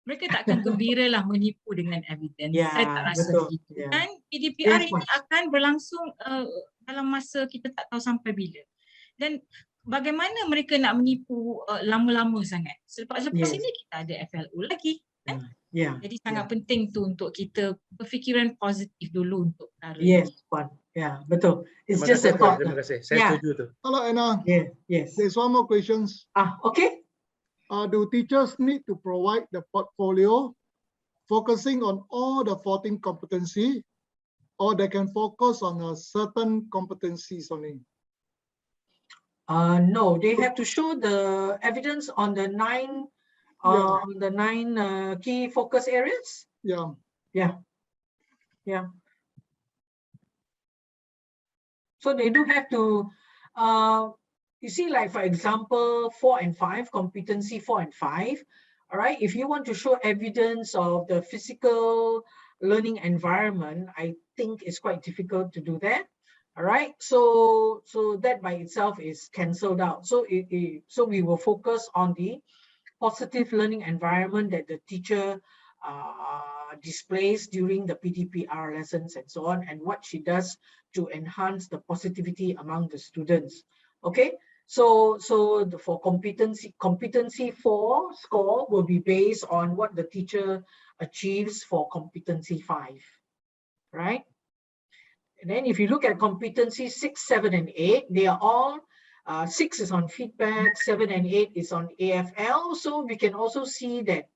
mereka tak akan gembira lah menipu dengan evidence. Saya tak rasa begitu. Dan PDPR ini akan berlangsung dalam masa kita tak tahu sampai bila. Dan bagaimana mereka nak menipu lama-lama sangat. Selepas ini kita ada FLO lagi. Kan? Jadi sangat penting tu untuk kita berfikiran positif dulu untuk perkara ini.
Puan. Betul. It's
Terima
just
kasih,
a thought.
Terima kasih. Saya setuju tu.
Hello, Anna.
Yes.
There's one more questions.
Okay.
Do teachers need to provide the portfolio focusing on all the 14 competency, or they can focus on a certain competencies only?
No, they have to show the evidence on the nine key focus areas. So they do have to, you see, like for example, 4 and 5, competency 4 and 5. All right, if you want to show evidence of the physical learning environment, I think it's quite difficult to do that. All right, so that by itself is cancelled out. So so we will focus on the positive learning environment that the teacher displays during the PDPR lessons and so on, and what she does to enhance the positivity among the students. Okay, so for competency 4 score will be based on what the teacher achieves for competency 5, right? And then if you look at competency 6, 7, and 8, they are all 6 is on feedback, 7 and 8 is on AFL. So we can also see that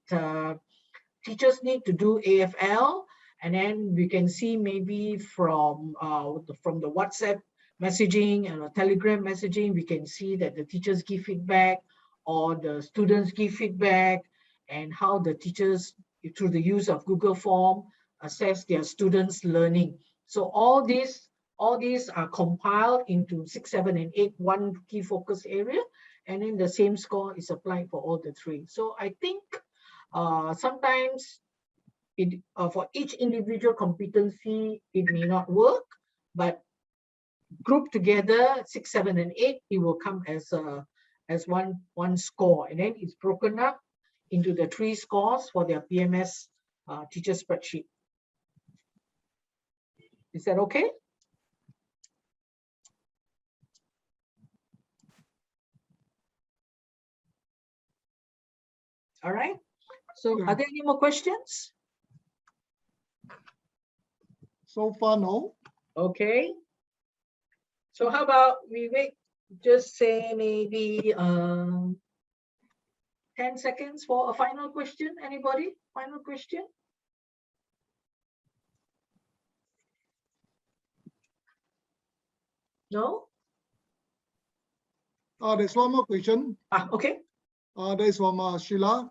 teachers need to do AFL, and then we can see maybe from the WhatsApp messaging and Telegram messaging, we can see that the teachers give feedback or the students give feedback, and how the teachers, through the use of Google Form, assess their students' learning. So all these are compiled into 6, 7, and 8, one key focus area, and then the same score is applied for all the 3. So I think sometimes for each individual competency, it may not work, but grouped together 6, 7, and 8, it will come as one score, and then it's broken up into the 3 scores for their PMS teacher spreadsheet. Is that okay? All right. So are there any more questions?
So far, no.
Okay. So how about we wait, just say maybe 10 seconds for a final question. Anybody? Final question? No?
There's one more question.
Okay.
There's one more, Sheila.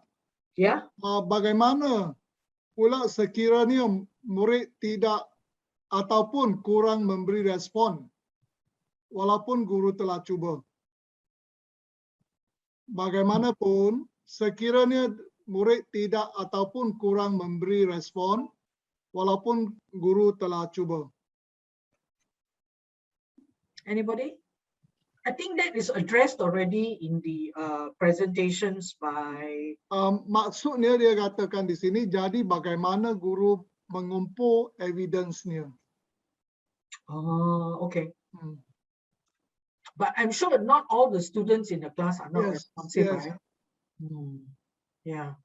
Yeah.
Bagaimana pula sekiranya murid tidak ataupun kurang memberi respon walaupun guru telah cuba? Bagaimanapun sekiranya murid tidak ataupun kurang memberi respon walaupun guru telah cuba.
Anybody? I think that is addressed already in the presentations by.
Maksudnya dia katakan di sini, jadi bagaimana guru mengumpul evidence-nya.
Oh, okay. But I'm sure not all the students in the class are not responsive, right? Yeah.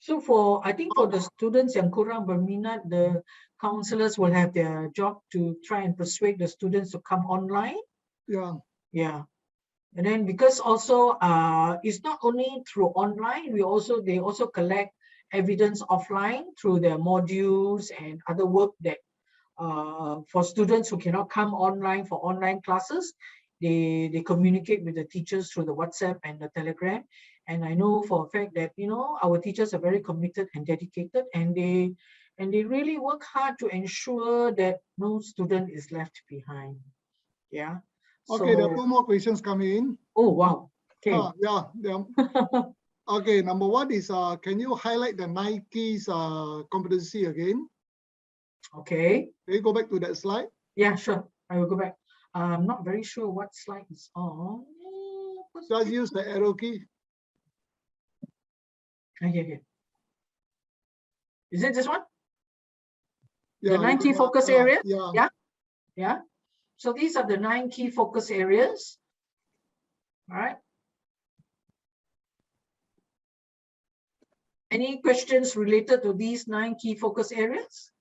So I think for the students yang kurang berminat, the counselors will have their job to try and persuade the students to come online.
Yeah.
Yeah. And then because also it's not only through online, they also collect evidence offline through their modules and other work that for students who cannot come online for online classes, they communicate with the teachers through the WhatsApp and the Telegram. And I know for a fact that our teachers are very committed and dedicated, and they really work hard to ensure that no student is left behind. Yeah.
Okay, there are 2 more questions coming in.
Oh wow. Okay.
Yeah. Okay, number 1 is can you highlight the Nike's competency again?
Okay.
Can you go back to that slide?
Yeah, sure. I will go back. I'm not very sure what slide is on.
Just use the arrow key.
Yeah. Is it this one?
Yeah,
the 9 key focus areas?
Yeah.
Yeah. So these are the 9 key focus areas. All right. Any questions related to these 9 key focus areas?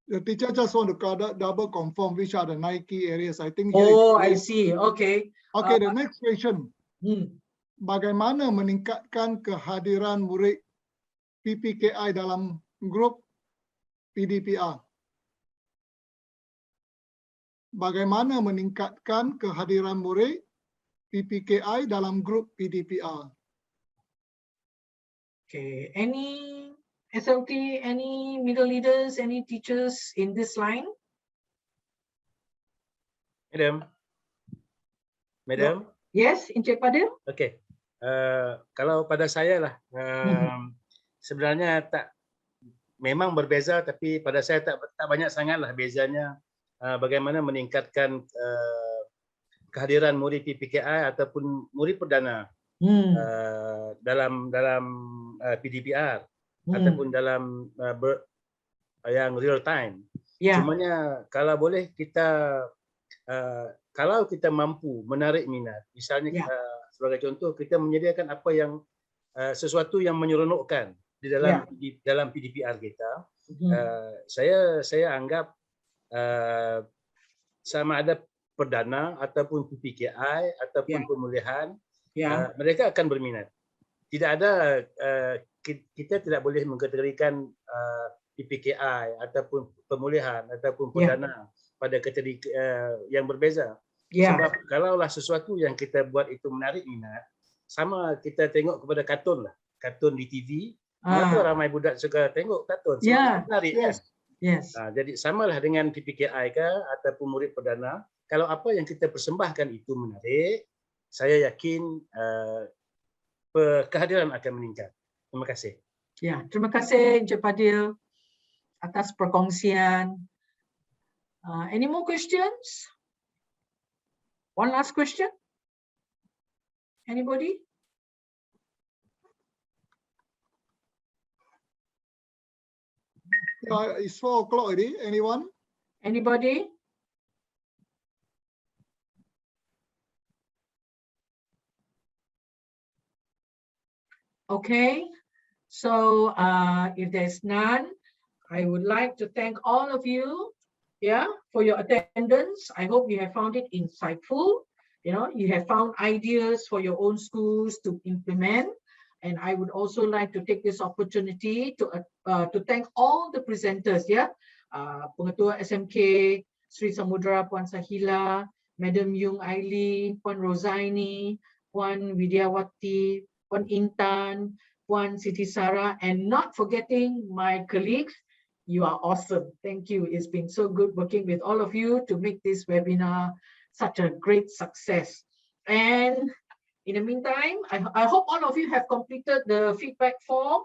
The teacher just want to double confirm which are the 9 key areas. I think.
Oh, I see. Okay.
Okay, the next question. Bagaimana meningkatkan kehadiran murid PPKI dalam grup PDPR? Bagaimana meningkatkan kehadiran murid PPKI dalam grup PDPR?
Okay. Any SLT, any middle leaders, any teachers in this line?
Madam?
Yes, Encik Padil?
Okay. Kalau pada saya lah, sebenarnya memang berbeza, tapi pada saya tak banyak sangat lah bezanya bagaimana meningkatkan kehadiran murid PPKI ataupun murid perdana dalam PDPR ataupun dalam yang real time. Cumanya kalau boleh kita kalau kita mampu menarik minat, misalnya sebagai contoh kita menyediakan apa yang sesuatu yang menyeronokkan di dalam PDPR kita, saya anggap sama ada perdana ataupun PPKI ataupun pemulihan, mereka akan berminat. Tidak ada kita tidak boleh mengkategorikan PPKI ataupun pemulihan ataupun perdana pada kategori yang berbeza. Sebab kalaulah sesuatu yang kita buat itu menarik minat, sama kita tengok kepada kartun lah, kartun di TV, mengapa ramai budak suka tengok kartun? Sebab menarik kan? Jadi samalah dengan PPKI ke ataupun murid perdana, kalau apa yang kita persembahkan itu menarik, saya yakin kehadiran akan meningkat. Terima kasih.
Ya, terima kasih Encik Padil atas perkongsian. Any more questions? One last question? Anybody?
It's 4 o'clock already. Anyone?
Anybody? Okay. So if there's none, I would like to thank all of you, for your attendance. I hope you have found it insightful. You have found ideas for your own schools to implement. And I would also like to take this opportunity to thank all the presenters, Pengetua SMK, Sri Samudra, Puan Sahila, Madam Yung Aileen, Puan Rosaini, Puan Widyawati, Puan Intan, Puan Siti Sarah, and not forgetting my colleagues. You are awesome. Thank you. It's been so good working with all of you to make this webinar such a great success. And in the meantime, I hope all of you have completed the feedback form.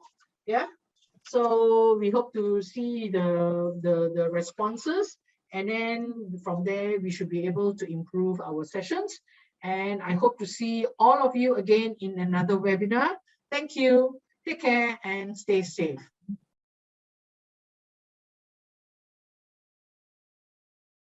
So we hope to see the responses, and then from there we should be able to improve our sessions. And I hope to see all of you again in another webinar. Thank you. Take care and stay safe.